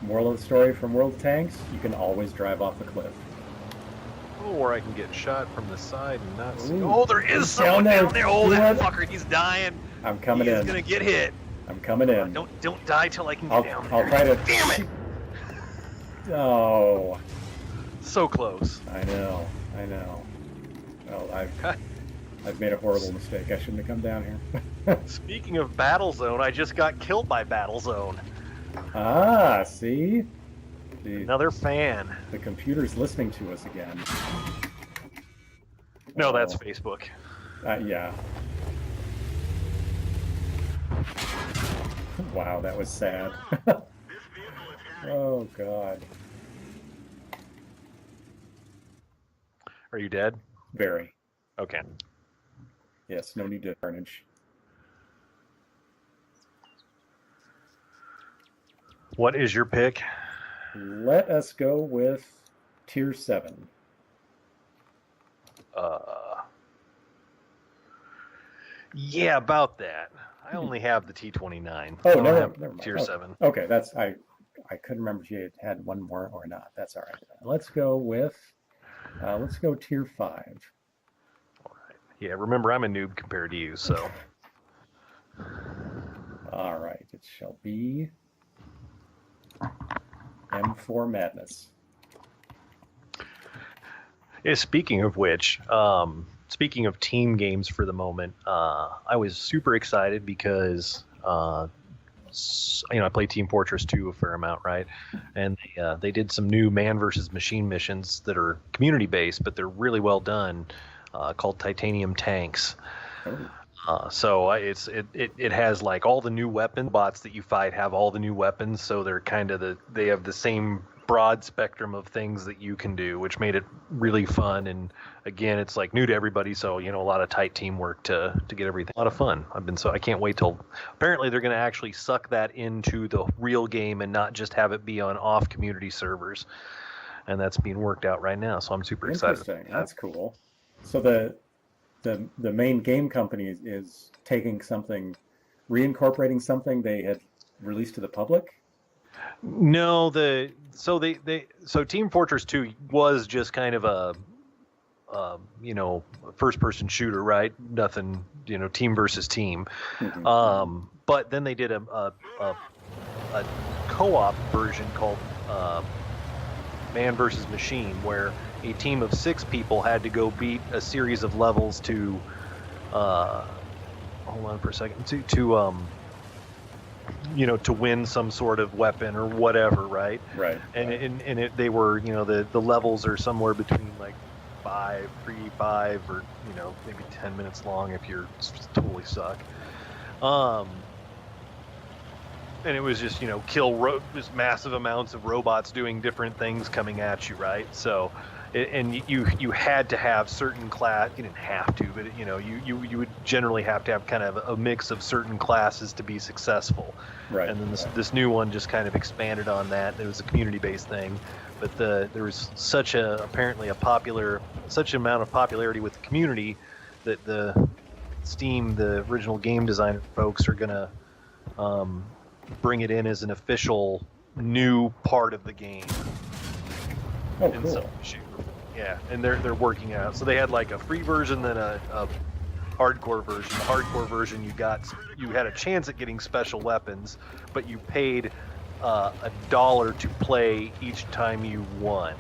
Moral of the story from World of Tanks, you can always drive off a cliff. Or I can get shot from the side and not see. Ooh, Oh, there is someone down there. Oh, that fucker, he's dying. I'm coming in. He's gonna get hit. I'm coming in. Don't die till I can get down there. I'll try to. Damn it! Oh. So close. I know. Well, I've made a horrible mistake. I shouldn't have come down here. Speaking of Battlezone, I just got killed by Battlezone. Ah, see? Another fan. The computer's listening to us again. No, that's Facebook. Yeah. Wow, that was sad. Oh, God. Are you dead? Very. Okay. Yes, no need to carnage. What is your pick? Let us go with Tier 7. Yeah, about that. I only have the T-29. Oh, I don't never have mind. Tier 7. Okay, I couldn't remember if you had one more or not. That's all right. Let's go Tier 5. All right. Yeah, remember I'm a noob compared to you, so. All right, it shall be M4 Madness. Yeah, speaking of which, speaking of team games for the moment, I was super excited because I play Team Fortress 2 a fair amount, right? And they did some new man versus machine missions that are community based, but they're really well done, called Titanium Tanks. Oh. So it has like all the new weapon bots that you fight have all the new weapons, so they're they have the same broad spectrum of things that you can do, which made it really fun. And again, it's like new to everybody, so a lot of tight teamwork to get everything. A lot of fun. I can't wait till apparently they're going to actually suck that into the real game and not just have it be on off community servers, and that's being worked out right now. So I'm super excited. Interesting. That's cool. So the main game company is taking something, reincorporating something they had released to the public. No, so Team Fortress 2 was just kind of a first person shooter, right? Nothing, team versus team. Mm-hmm. But then they did a co-op version called Man versus Machine, where a team of 6 people had to go beat a series of levels to hold on for a second, to win some sort of weapon or whatever, right? Right. And they were, the levels are somewhere between like five, or maybe 10 minutes long if you're totally suck. And it was just kill just massive amounts of robots doing different things coming at you, right? So, and you had to have certain class. You didn't have to, but you would generally have to have kind of a mix of certain classes to be successful. Right. And then this new one just kind of expanded on that. It was a community-based thing, but there was such amount of popularity with the community that the original game designer folks, are gonna bring it in as an official new part of the game. Oh, in cool. some shape. Yeah, and they're working it out. So they had like a free version, then a hardcore version. The hardcore version, you had a chance at getting special weapons, but you paid $1 to play each time you won.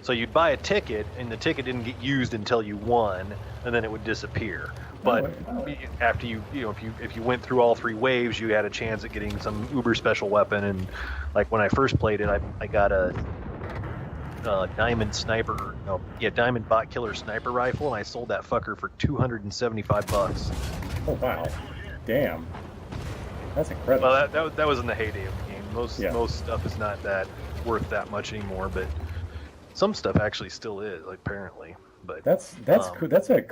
So you'd buy a ticket, and the ticket didn't get used until you won, and then it would disappear. But after if you went through all 3 waves, you had a chance at getting some uber special weapon. And like when I first played it, I got a diamond bot killer sniper rifle, and I sold that fucker for $275. Oh wow, damn, that's incredible. Well, that was in the heyday of the game. Most stuff is not that worth that much anymore, but some stuff actually still is, like, apparently. But that's cool. That's a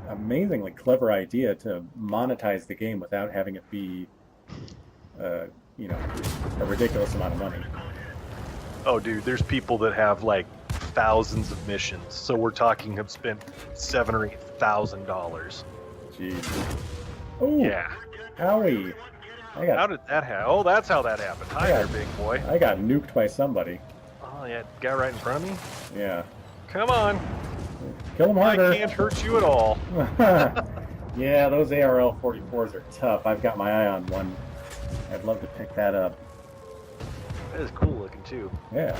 amazingly clever idea to monetize the game without having it be, a ridiculous amount of money. Oh, dude, there's people that have like thousands of missions. So we're talking have spent $7,000 or $8,000. Jeez. Oh. Yeah. Howie. How did that happen? Oh, that's how that happened. Hi there, big boy. I got nuked by somebody. Oh, yeah, guy right in front of me? Yeah. Come on. Kill him harder. I can't hurt you at all. Yeah, those ARL-44s are tough. I've got my eye on one. I'd love to pick that up. That is cool looking, too. Yeah.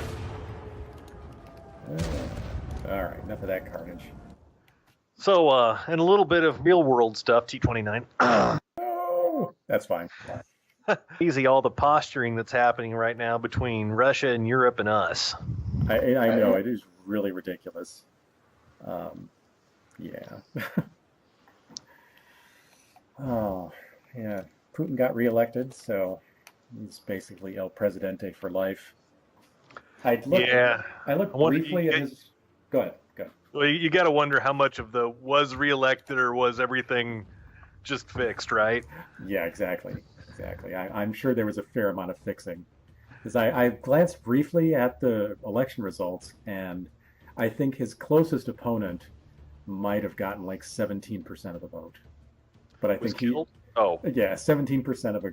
All right, enough of that carnage. So, and a little bit of real-world stuff, T-29. Oh, that's fine. Easy, all the posturing that's happening right now between Russia and Europe and us. I know, it is really ridiculous. Yeah. Oh, yeah. Putin got reelected, so he's basically El Presidente for life. I looked briefly at his... Go ahead. Well, you got to wonder how much of the was reelected or was everything just fixed, right? Yeah, exactly. I'm sure there was a fair amount of fixing. Because I glanced briefly at the election results, and I think his closest opponent might have gotten like 17% of the vote. But I think killed? Oh. Yeah, 17% of a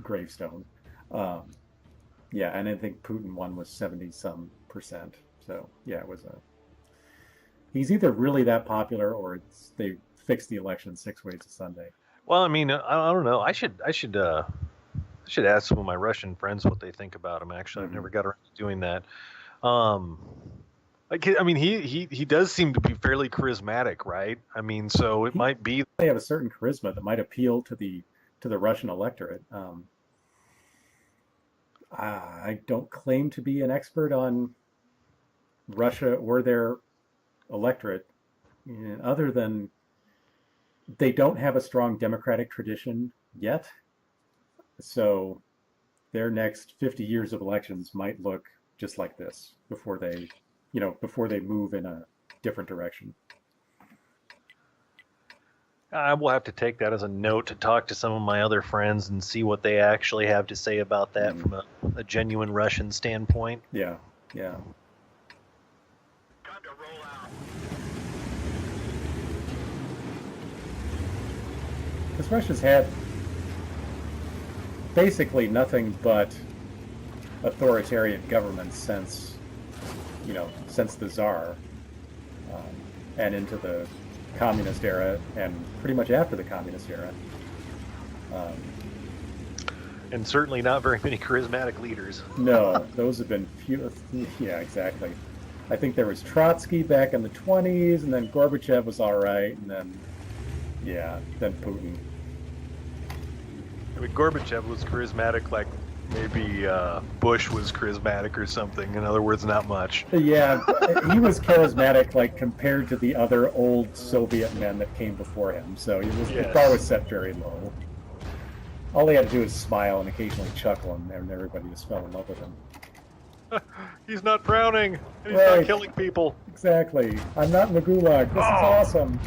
gravestone. Yeah, and I think Putin won with 70-some%. So, yeah, it was he's either really that popular or they fixed the election 6 ways to Sunday. Well, I mean, I don't know. I should ask some of my Russian friends what they think about him. Actually, I've never got around to doing that. I mean, he does seem to be fairly charismatic, right? I mean, so it might be they have a certain charisma that might appeal to the Russian electorate. I don't claim to be an expert on Russia or their electorate, other than they don't have a strong democratic tradition yet. So their next 50 years of elections might look just like this before they move in a different direction. I will have to take that as a note to talk to some of my other friends and see what they actually have to say about that from a genuine Russian standpoint. Yeah. Because Russia's had basically nothing but authoritarian governments since the Tsar, and into the communist era, and pretty much after the communist era. And certainly not very many charismatic leaders. No, those have been few. Yeah, exactly. I think there was Trotsky back in the 1920s, and then Gorbachev was all right, and then Putin. I mean, Gorbachev was charismatic like Maybe Bush was charismatic or something. In other words, not much. Yeah, he was charismatic, like compared to the other old Soviet men that came before him. So the bar was Yes. set very low. All he had to do was smile and occasionally chuckle, and everybody just fell in love with him. He's not drowning, and he's not Right. killing people. Exactly. I'm not in the gulag. This is Oh. awesome.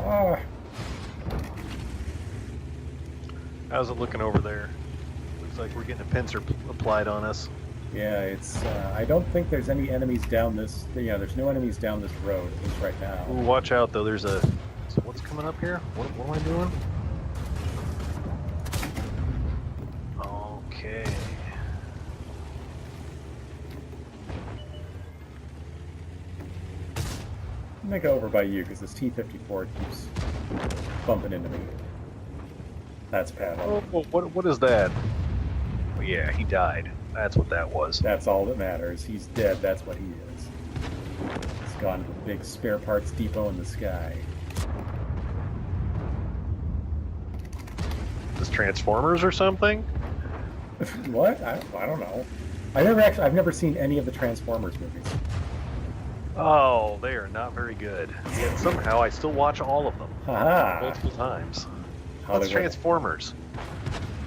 Ah, How's it looking over there? Looks like we're getting a pincer applied on us. yeah. It's. I don't think there's any enemies down this. Yeah, there's no enemies down this road, at least right now. Ooh, watch out though. There's a. So what's coming up here? What am I doing? Okay. I'm gonna go over by you because this T-54 keeps bumping into me. That's Pavel. Oh, what is that? Oh, yeah, he died. That's what that was. That's all that matters. He's dead. That's what he is. He's gone to the big spare parts depot in the sky. This Transformers or something? What? I don't know. I've never seen any of the Transformers movies. Oh, they are not very good. Yet somehow I still watch all of them Haha. multiple times. That's Hollywood. Transformers.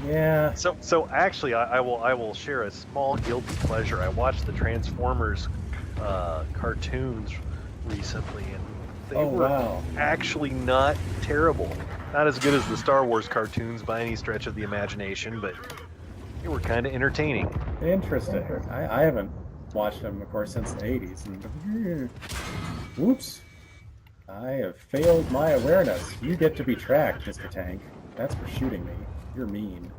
Yeah. So actually, I will share a small guilty pleasure. I watched the Transformers cartoons recently, and they Oh, were wow. actually not terrible. Not as good as the Star Wars cartoons by any stretch of the imagination, but they were kind of entertaining. Interesting. I haven't watched them, of course, since the 80s. And whoops. I have failed my awareness. You get to be tracked, Mr. Tank. That's for shooting me. You're mean.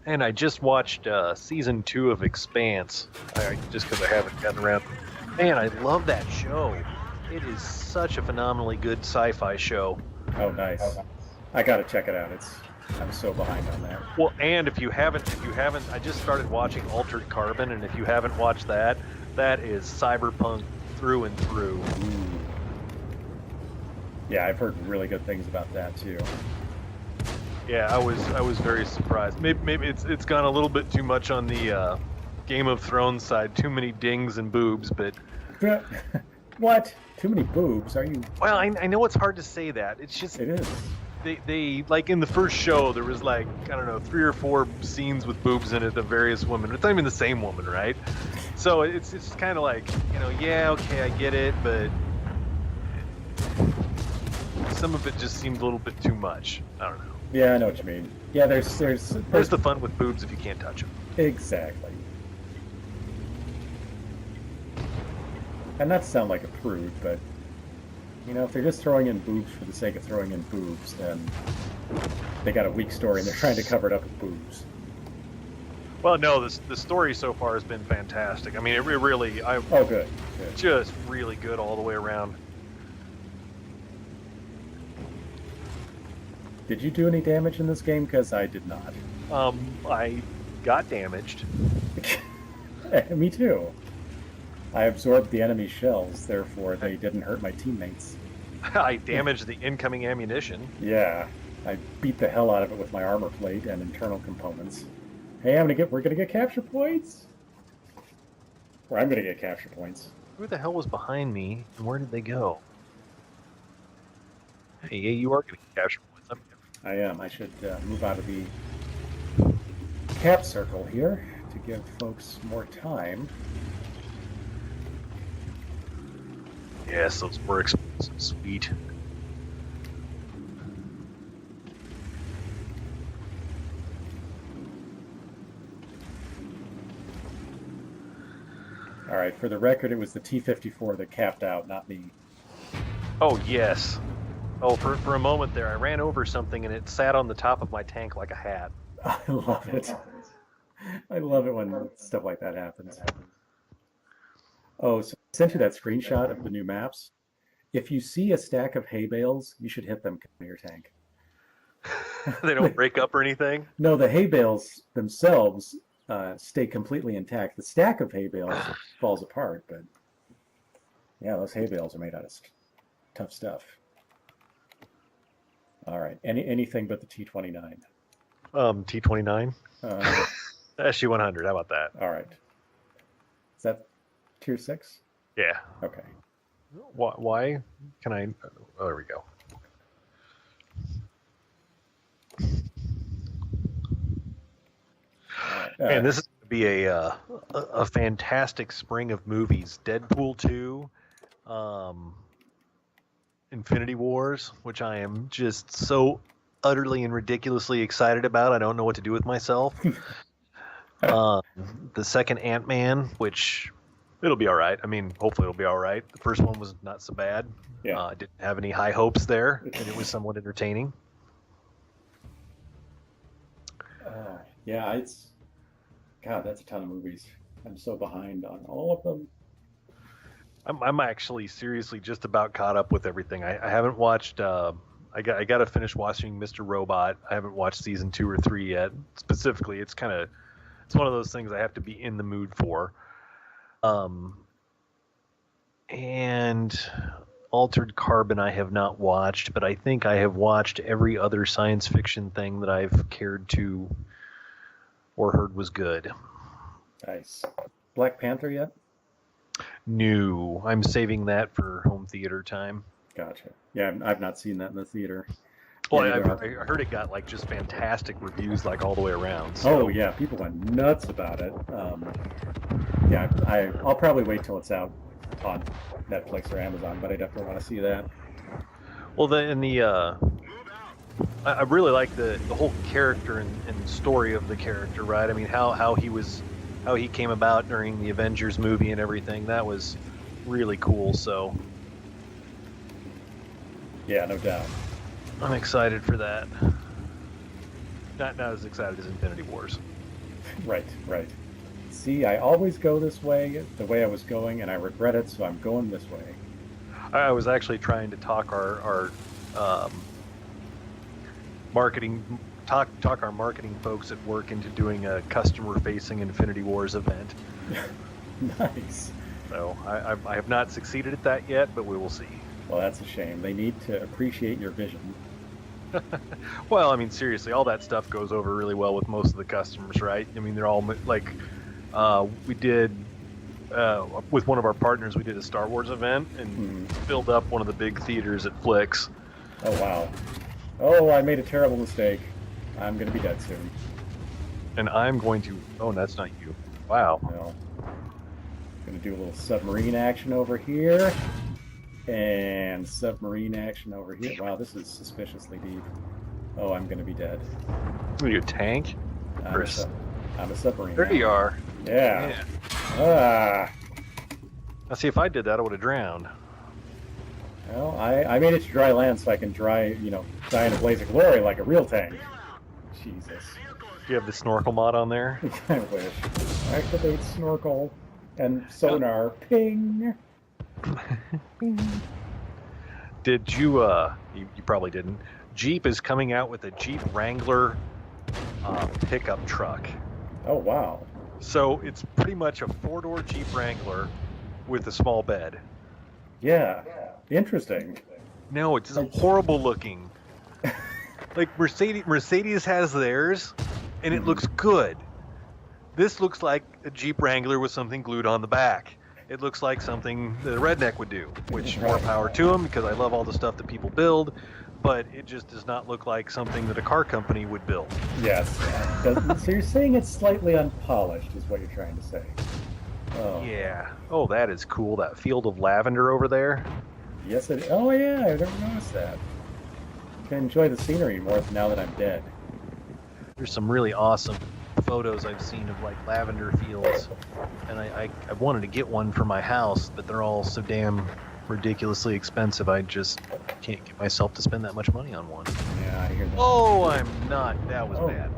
And I just watched season 2 of Expanse, just because I haven't gotten around. Man, I love that show. It is such a phenomenally good sci-fi show. Oh, nice. I gotta check it out. I'm so behind on that. Well, and if you haven't, I just started watching Altered Carbon, and if you haven't watched that, that is cyberpunk through and through. Ooh. Yeah, I've heard really good things about that too. Yeah, I was very surprised. Maybe it's gone a little bit too much on the Game of Thrones side, too many dings and boobs, but What? Too many boobs? Are you? well, I know it's hard to say that. It's just It is. they like in the first show there was like I don't know 3 or 4 scenes with boobs in it of various women. It's not even the same woman, right? So it's kind of like yeah, okay, I get it, but some of it just seemed a little bit too much. I don't know. Yeah, I know what you mean. Yeah, there's Where's the fun with boobs if you can't touch them? exactly. And not to sound like a prude, but if they're just throwing in boobs for the sake of throwing in boobs, then they got a weak story and they're trying to cover it up with boobs. Well, no, the story so far has been fantastic. I mean, it really, Oh, good. Good. just really good all the way around. Did you do any damage in this game? Because I did not. I got damaged. Me too. I absorbed the enemy shells, therefore they didn't hurt my teammates. I damaged the incoming ammunition. Yeah, I beat the hell out of it with my armor plate and internal components. Hey, we're gonna get capture points. Or I'm gonna get capture points. Who the hell was behind me, and where did they go? Hey, yeah, you are going to capture points. I am. I should move out of the cap circle here to give folks more time. Yes, those were explosive. Sweet. All right, for the record, it was the T-54 that capped out, not me. Oh, yes. Oh, for a moment there, I ran over something and it sat on the top of my tank like a hat. I love it. I love it when stuff like that happens. Oh, so I sent you that screenshot of the new maps. If you see a stack of hay bales, you should hit them in your tank. They don't break up or anything? No, the hay bales themselves stay completely intact. The stack of hay bales falls apart, but yeah, those hay bales are made out of tough stuff. All right. Anything but the T-29. T-29, Uh, SU-100. How about that? all right. Is that tier 6? Yeah. Okay. Why can I? Oh, there we go. All right. Man, this is going to be a fantastic spring of movies. Deadpool 2, um, Infinity Wars, which I am just so utterly and ridiculously excited about. I don't know what to do with myself. Um, the second Ant-Man, which it'll be all right. I mean, hopefully it'll be all right. The first one was not so bad. Yeah. I didn't have any high hopes there, and it was somewhat entertaining. Yeah, God, that's a ton of movies. I'm so behind on all of them. I'm actually seriously just about caught up with everything. I haven't watched. I got to finish watching Mr. Robot. I haven't watched season 2 or 3 yet. Specifically, it's one of those things I have to be in the mood for. And Altered Carbon I have not watched, but I think I have watched every other science fiction thing that I've cared to or heard was good. Nice. Black Panther yet? No, I'm saving that for home theater time. Gotcha. Yeah, I've not seen that in the theater. Well, Yeah, I heard it got like just fantastic reviews, like all the way around. So. Oh yeah, people went nuts about it. Yeah, I'll probably wait till it's out on Netflix or Amazon, but I definitely want to see that. Well, I really like the whole character and story of the character, right? I mean, how he came about during the Avengers movie and everything. That was really cool. So Yeah, no doubt. I'm excited for that. Not as excited as Infinity Wars. Right, right. See, I always go this way, the way I was going, and I regret it, so I'm going this way. I was actually trying to talk our marketing talk our marketing folks at work into doing a customer-facing Infinity Wars event. Nice. So I have not succeeded at that yet, but we will see. Well, that's a shame. They need to appreciate your vision. Well, I mean, seriously, all that stuff goes over really well with most of the customers, right? I mean, they're all like, we did with one of our partners, we did a Star Wars event and filled up one of the big theaters at Flicks. Oh wow. Oh, I made a terrible mistake. I'm gonna be dead soon. And I'm going to. Oh, that's not you. Wow. Well, gonna do a little submarine action over here. And submarine action over here. Wow, this is suspiciously deep. Oh, I'm gonna be dead. Are you a tank? I'm a submarine. There now. you are. Yeah. Ah. Now, see, if I did that, I would have drowned. Well, I made it to dry land so I can die in a blaze of glory like a real tank. Jesus. Do you have the snorkel mod on there? I wish. Activate snorkel and sonar. Ping. Did you, you probably didn't. Jeep is coming out with a Jeep Wrangler pickup truck. Oh, wow. So it's pretty much a 4-door Jeep Wrangler with a small bed. Yeah. Interesting. No, it's horrible looking. Like Mercedes has theirs, and it looks good. This looks like a Jeep Wrangler with something glued on the back. It looks like something that a redneck would do, which more power to them because I love all the stuff that people build, but it just does not look like something that a car company would build. Yes. So you're saying it's slightly unpolished is what you're trying to say. Oh. Yeah. Oh, that is cool. That field of lavender over there. Yes, it. Oh, yeah. I've never noticed that. I can enjoy the scenery more now that I'm dead. There's some really awesome photos I've seen of like lavender fields, and I wanted to get one for my house, but they're all so damn ridiculously expensive. I just can't get myself to spend that much money on one. Yeah, I hear that. Oh, I'm not. That was bad.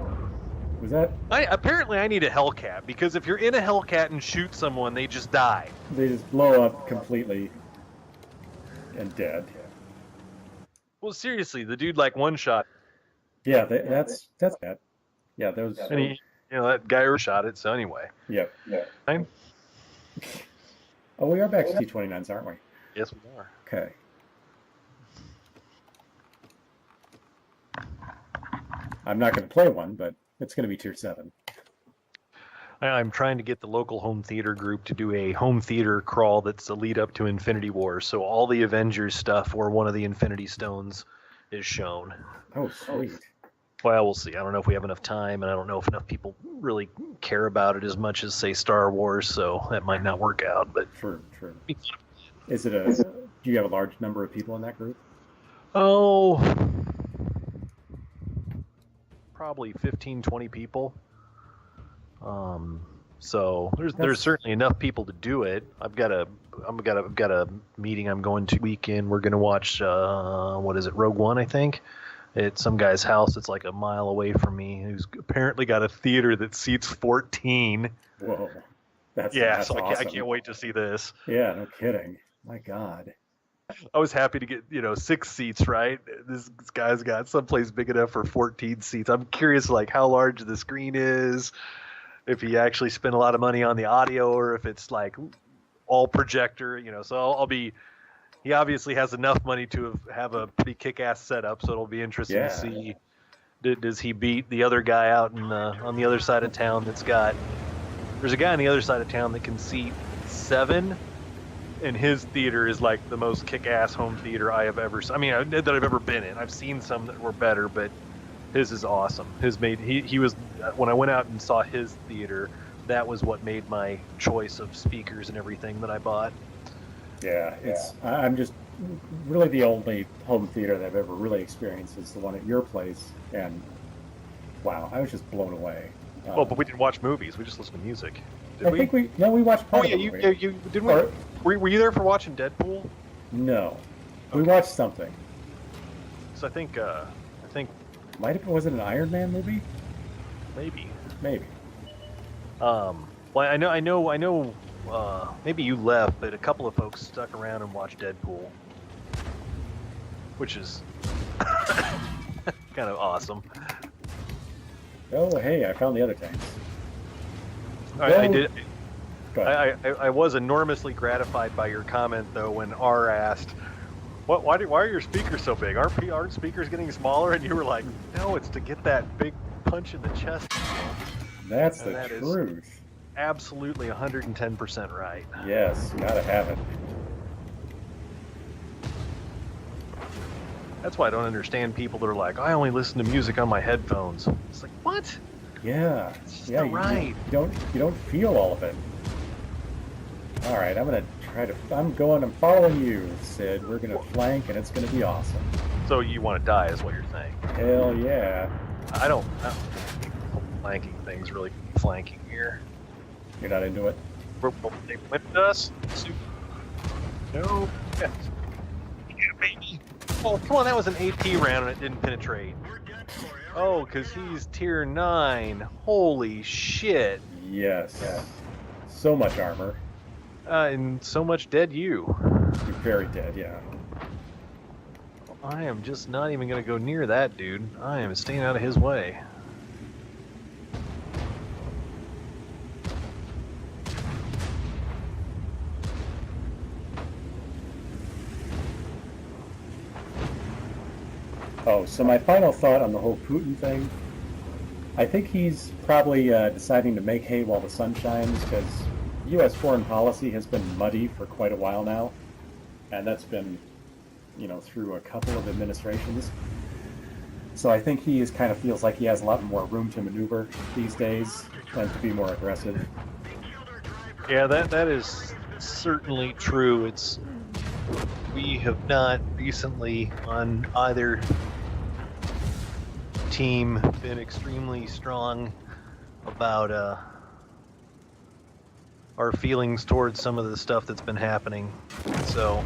Was that? Apparently I need a Hellcat, because if you're in a Hellcat and shoot someone, they just die. They just blow up completely and dead. Well, seriously, the dude like one shot. Yeah, that's bad. Yeah, those. And he, that guy shot it. So anyway. Yep. Yeah. I'm, Oh, we are back to T-29s, aren't we? yes, we are. Okay. I'm not going to play one, but it's going to be tier 7. I'm trying to get the local home theater group to do a home theater crawl that's a lead up to Infinity War. So all the Avengers stuff or one of the Infinity Stones is shown. Oh, sweet. Well, we'll see. I don't know if we have enough time, and I don't know if enough people really care about it as much as, say, Star Wars, so that might not work out. But True. Is it do you have a large number of people in that group? Oh, probably 15, 20 people. So there's certainly enough people to do it. I've got a meeting I'm going to weekend. We're gonna watch what is it, Rogue One, I think. At some guy's house that's like a mile away from me, who's apparently got a theater that seats 14. Whoa, that's awesome. I can't wait to see this. Yeah, no kidding. My God. I was happy to get 6 seats, right? This guy's got someplace big enough for 14 seats. I'm curious, like, how large the screen is, if he actually spent a lot of money on the audio, or if it's like all projector. So I'll be. He obviously has enough money to have a pretty kick-ass setup, so it'll be interesting to see. Does he beat the other guy out on the other side of town that's got? There's a guy on the other side of town that can seat 7, and his theater is like the most kick-ass home theater I have ever. I mean, that I've ever been in. I've seen some that were better, but his is awesome. He was when I went out and saw his theater. That was what made my choice of speakers and everything that I bought. Yeah, I'm just really the only home theater that I've ever really experienced is the one at your place, and wow, I was just blown away. But we didn't watch movies. We just listened to music. I think we watched part of the movie. you didn't. Were you there for watching Deadpool? No, we watched something. So I think might have, was it an Iron Man movie? Maybe. Well, I know. Maybe you left, but a couple of folks stuck around and watched Deadpool, which is kind of awesome. Oh, hey, I found the other tanks. I did. I was enormously gratified by your comment, though, when R asked, why are your speakers so big? Aren't speakers getting smaller? And you were like, no, it's to get that big punch in the chest. That's the truth. Absolutely 110% right. Yes, gotta have it. That's why I don't understand people that are like, I only listen to music on my headphones. It's like, what? Yeah. It's just not right. You don't feel all of it. All right, I'm following you, Sid. We're gonna flank, and it's gonna be awesome. So you want to die, is what you're saying? Hell yeah. I don't think flanking thing's really flanking here. You're not into it? They whipped us? No. Yes. Yeah, baby. Oh, come on, that was an AP round and it didn't penetrate. Oh, because he's tier 9. Holy shit. Yes. So much armor. And so much dead you. You're very dead, yeah. I am just not even going to go near that dude. I am staying out of his way. Oh, so my final thought on the whole Putin thing, I think he's probably deciding to make hay while the sun shines, because U.S. foreign policy has been muddy for quite a while now, and that's been, through a couple of administrations. So I think he kind of feels like he has a lot more room to maneuver these days and to be more aggressive. Yeah, that is certainly true. We have not recently on either team been extremely strong about our feelings towards some of the stuff that's been happening. So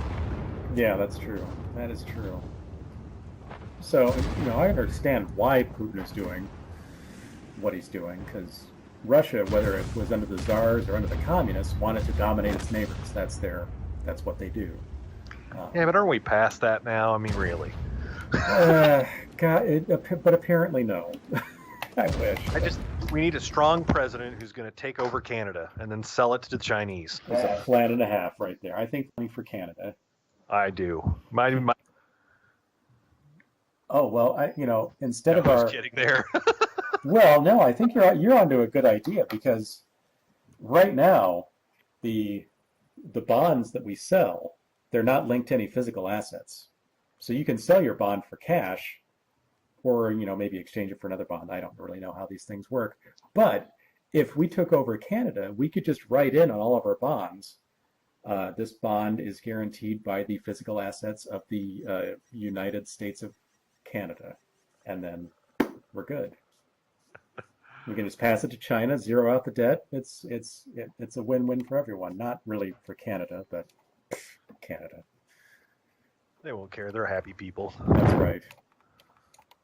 yeah, that's true. That is true. So, I understand why Putin is doing what he's doing, because Russia, whether it was under the Tsars or under the communists, wanted to dominate its neighbors. That's what they do. Yeah, but aren't we past that now? I mean, really? But apparently no. I wish. We need a strong president who's going to take over Canada and then sell it to the Chinese. There's a plan and a half right there. I think money for Canada. I do. Oh well, instead No, of I was our kidding there. well, no, I think you're onto a good idea because right now the the bonds that we sell, they're not linked to any physical assets. So you can sell your bond for cash or, maybe exchange it for another bond. I don't really know how these things work. But if we took over Canada, we could just write in on all of our bonds. This bond is guaranteed by the physical assets of the United States of Canada. And then we're good. We can just pass it to China, zero out the debt. It's a win-win for everyone. Not really for Canada, but Canada. They won't care. They're happy people. That's right.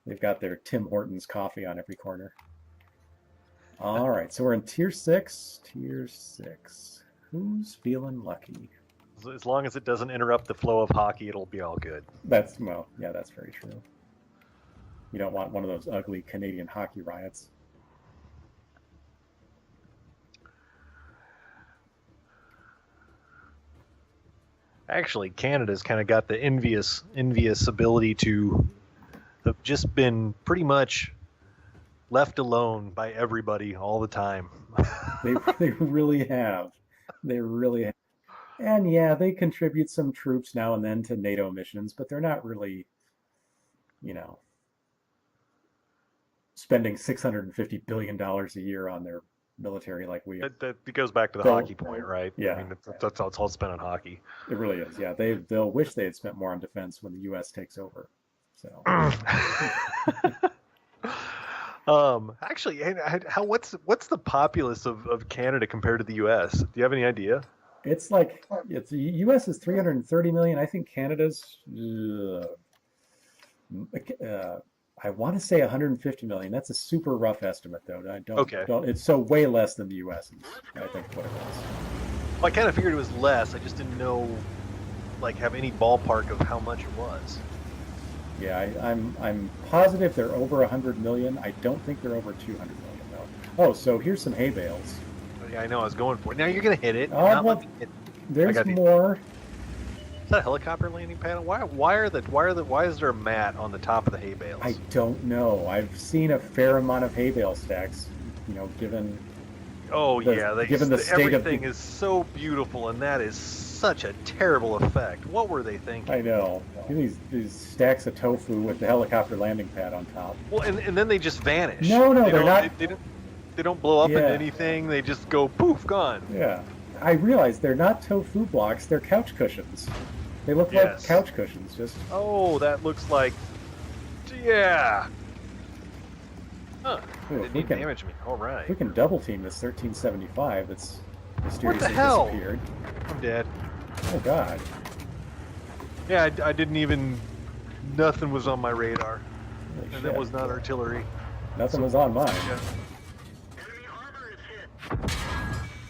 They've got their Tim Hortons coffee on every corner. All right, so we're in tier 6. Tier 6. Who's feeling lucky? As long as it doesn't interrupt the flow of hockey, it'll be all good. That's very true. You don't want one of those ugly Canadian hockey riots. Actually, Canada's kind of got the envious ability to have just been pretty much left alone by everybody all the time. They really have. They really have. And yeah, they contribute some troops now and then to NATO missions, but they're not really, you know, spending $650 billion a year on their military like we are. That goes back to the So, hockey point, right? yeah. I mean, that's all it's all spent on hockey. It really is. Yeah, they'll wish they had spent more on defense when the U.S. takes over. So Actually, what's the populace of Canada compared to the U.S.? Do you have any idea? it's like the U.S. is 330 million. I think Canada's I want to say 150 million. That's a super rough estimate, though. Okay. Don't. It's so way less than the U.S. is, I think what it was. Well, I kind of figured it was less. I just didn't know, have any ballpark of how much it was. Yeah, I'm positive they're over 100 million. I don't think they're over 200 million though. Oh, so here's some hay bales. Yeah, I know. I was going for it. Now you're gonna hit it. Oh, Not well, let me hit. There's more. Is that a helicopter landing pad? Why is there a mat on the top of the hay bales? I don't know. I've seen a fair amount of hay bale stacks. Given given the state of everything is so beautiful, and that is such a terrible effect. What were they thinking? I know. These stacks of tofu with the helicopter landing pad on top. Well, and then they just vanish. No, they're not. They don't blow up Yeah. into anything. They just go poof, gone. Yeah. I realize they're not tofu blocks, they're couch cushions. They look like Yes. couch cushions, just Oh, that looks like. Yeah. Huh. Ooh, Didn't even damage me. All right. we can double team this 1375 that's mysteriously hell? disappeared. I'm dead. Oh god. Yeah, I didn't even. Nothing was on my radar, Holy and shit. that was not artillery. Nothing was on mine. Yeah.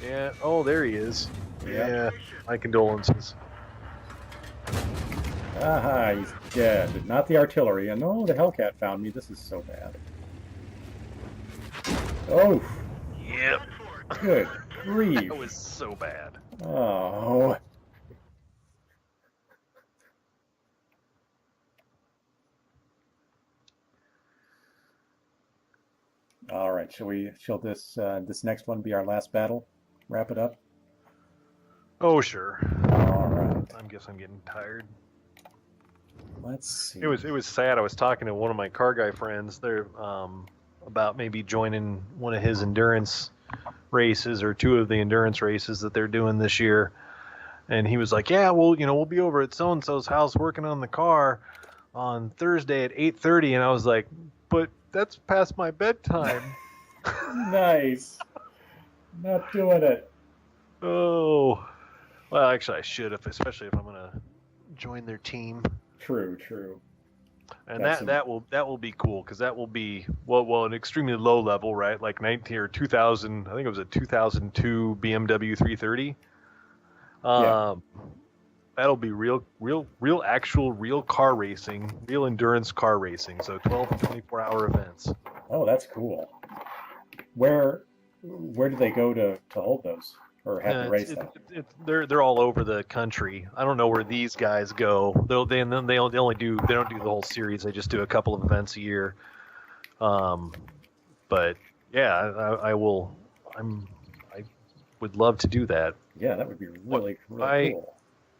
Yeah. Oh, there he is. Yeah. Yeah. My condolences. Aha, he's dead. Not the artillery. And oh, the Hellcat found me. This is so bad. Oh, Yep. good grief. That was so bad. Oh. All right, shall this next one be our last battle? Wrap it up? Oh, sure. All right. I guess I'm getting tired. Let's see. It was sad. I was talking to one of my car guy friends there about maybe joining one of his endurance races or two of the endurance races that they're doing this year. And he was like, "Yeah, well, we'll be over at so and so's house working on the car on Thursday at 8:30." And I was like, "But that's past my bedtime." Nice. Not doing it. Oh, well, actually, I should, especially if I'm gonna join their team. True. And That's that will be cool because that will be an extremely low level, right? Like 19 or 2000. I think it was a 2002 BMW 330. Yeah. That'll be real car racing, real endurance car racing. So 12 and 24-hour events. Oh, that's cool. Where do they go to hold those? or have to race them? They're all over the country. I don't know where these guys go. They only do they don't do the whole series. They just do a couple of events a year. But yeah, I will. I would love to do that. Yeah, that would be really cool.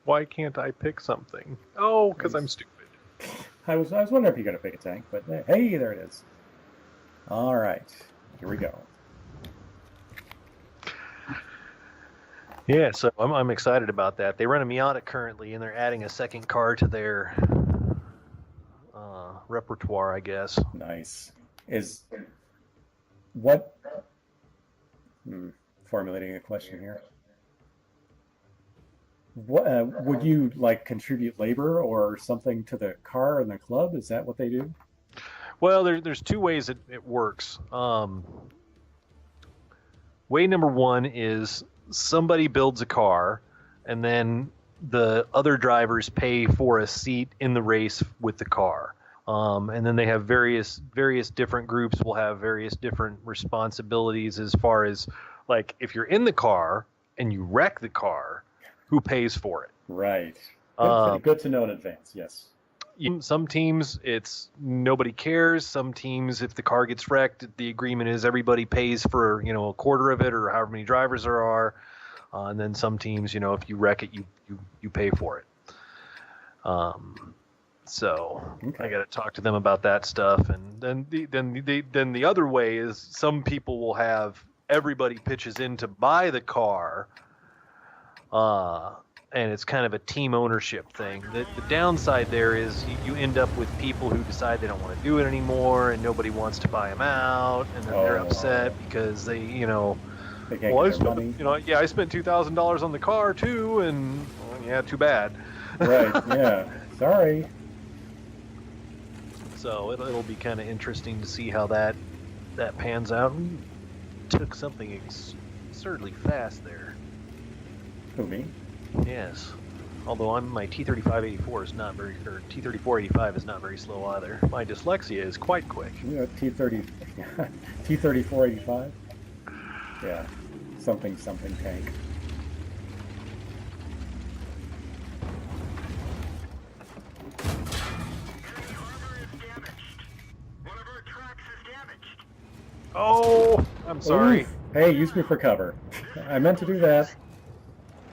Why can't I pick something? Oh, because I'm stupid. I was wondering if you're gonna pick a tank, but hey, there it is. All right, here we go. Yeah, so I'm excited about that. They run a Miata currently, and they're adding a second car to their repertoire, I guess. Nice. Is what? Formulating a question here. What would you like contribute labor or something to the car and the club? Is that what they do? Well, there's two ways it works. Way number one is somebody builds a car, and then the other drivers pay for a seat in the race with the car. And then they have various different groups will have various different responsibilities as far as, like, if you're in the car and you wreck the car, who pays for it? Right. Good to know in advance. Yes. Some teams, it's nobody cares. Some teams, if the car gets wrecked, the agreement is everybody pays for, a quarter of it or however many drivers there are. And then some teams, if you wreck it, you pay for it. So okay. I got to talk to them about that stuff. And then the other way is some people will have everybody pitches in to buy the car. And it's kind of a team ownership thing. The downside there is you end up with people who decide they don't want to do it anymore, and nobody wants to buy them out, and then they're upset because they can't I spent $2,000 on the car too, and too bad. Right. Yeah. Sorry. So it'll be kind of interesting to see how that pans out. We took something absurdly fast there. Who, me? Yes. Although my T3584 is not very, or T3485 is not very slow either. My dyslexia is quite quick. T3485? Yeah. Something tank. Oh, I'm sorry. Oof. Hey, use me for cover. I meant to do that.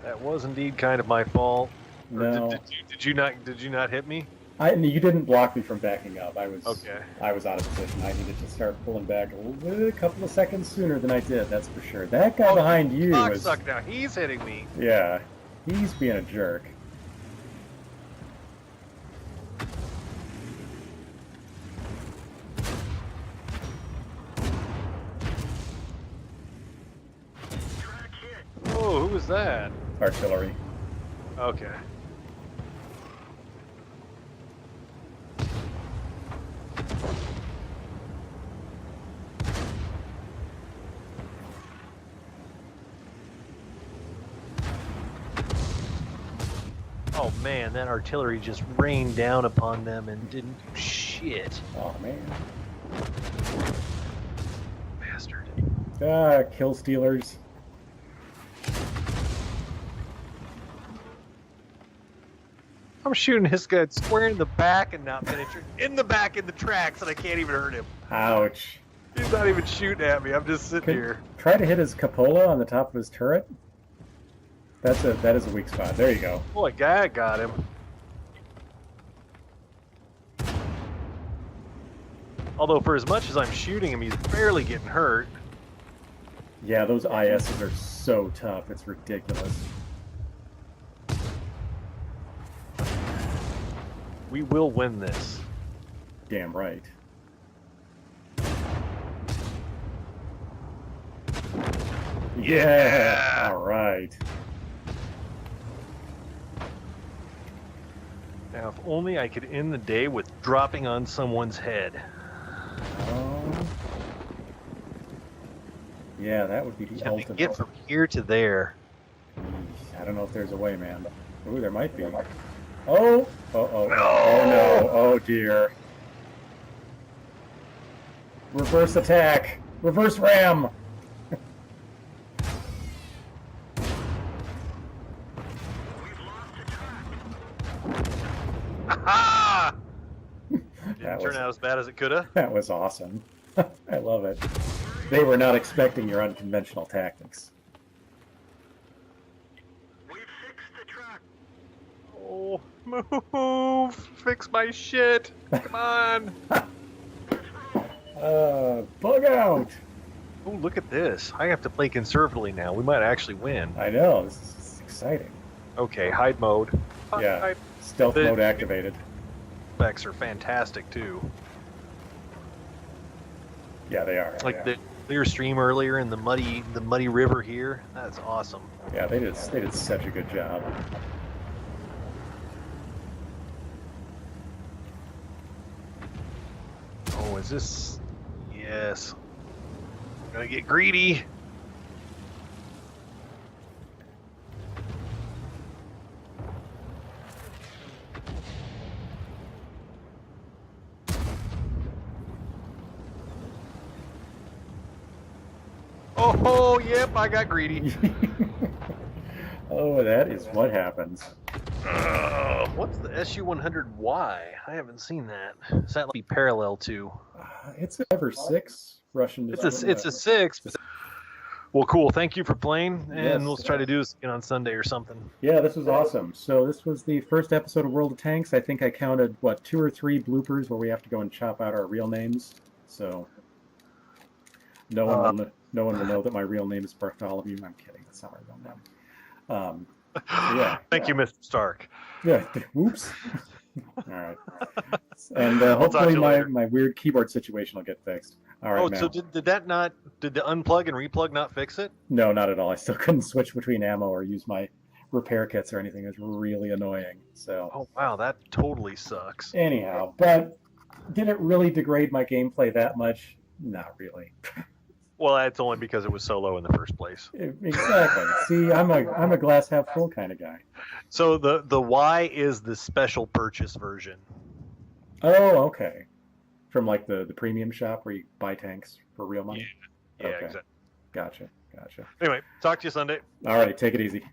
That was indeed kind of my fault. No. Did you not hit me? You didn't block me from backing up. I was okay. I was out of position. I needed to start pulling back a couple of seconds sooner than I did. That's for sure. That guy behind you is. Suck now. He's hitting me. Yeah, he's being a jerk. Oh, who was that? Artillery. Okay. Oh man, that artillery just rained down upon them and didn't do shit. Oh man. Bastard. Kill stealers. I'm shooting his guy square in the back and not penetrating. In the back in the tracks, and I can't even hurt him. Ouch. He's not even shooting at me. I'm just sitting here. Try to hit his cupola on the top of his turret. That is a weak spot. There you go. Boy, guy got him. Although for as much as I'm shooting him, he's barely getting hurt. Yeah, those ISs are so tough. It's ridiculous. We will win this. Damn right. Yeah! All right. Now, if only I could end the day with dropping on someone's head. Yeah, that would be the ultimate. Get from here to there. I don't know if there's a way, man. Ooh, there might be. Oh! Uh-oh. No! Oh, no. Oh, dear. Reverse attack! Reverse ram! Ha! Didn't That turn was out as bad as it could have. that was awesome. I love it. They were not expecting your unconventional tactics. Oh, move! Fix my shit! Come on! Bug out! Oh, look at this. I have to play conservatively now. We might actually win. I know, this is exciting. Okay, hide mode. Yeah, Hide. stealth The- mode activated. Effects are fantastic too. Yeah, they are. Like yeah. the clear stream earlier in the muddy river here. That's awesome. Yeah, they did such a good job. Oh, is this? Yes. Gonna get greedy. Oh, yep, I got greedy. Oh, that is what happens. What's the SU-100Y? I haven't seen that. Does that be parallel to? It's a 5 or 6 Russian. It's a 6. Well, cool. Thank you for playing, and Yes, we'll try to do this again on Sunday or something. Yeah, this was awesome. So this was the first episode of World of Tanks. I think I counted, 2 or 3 bloopers where we have to go and chop out our real names. So no one will know that my real name is Bartholomew. I'm kidding. That's not my real name. Yeah. Thank you, Mr. Stark. Yeah. Whoops. All right. And I'll talk to hopefully you later. my weird keyboard situation will get fixed. All right, Oh, man. so did the unplug and replug not fix it? No, not at all. I still couldn't switch between ammo or use my repair kits or anything. It was really annoying. So Oh, wow, that totally sucks. anyhow, but did it really degrade my gameplay that much? Not really. Well, that's only because it was so low in the first place. Exactly. See, I'm a glass half full kind of guy. So the Y is the special purchase version. Oh, okay. From like the premium shop where you buy tanks for real money? Yeah, Okay. exactly. Gotcha. Anyway, talk to you Sunday. All right, take it easy.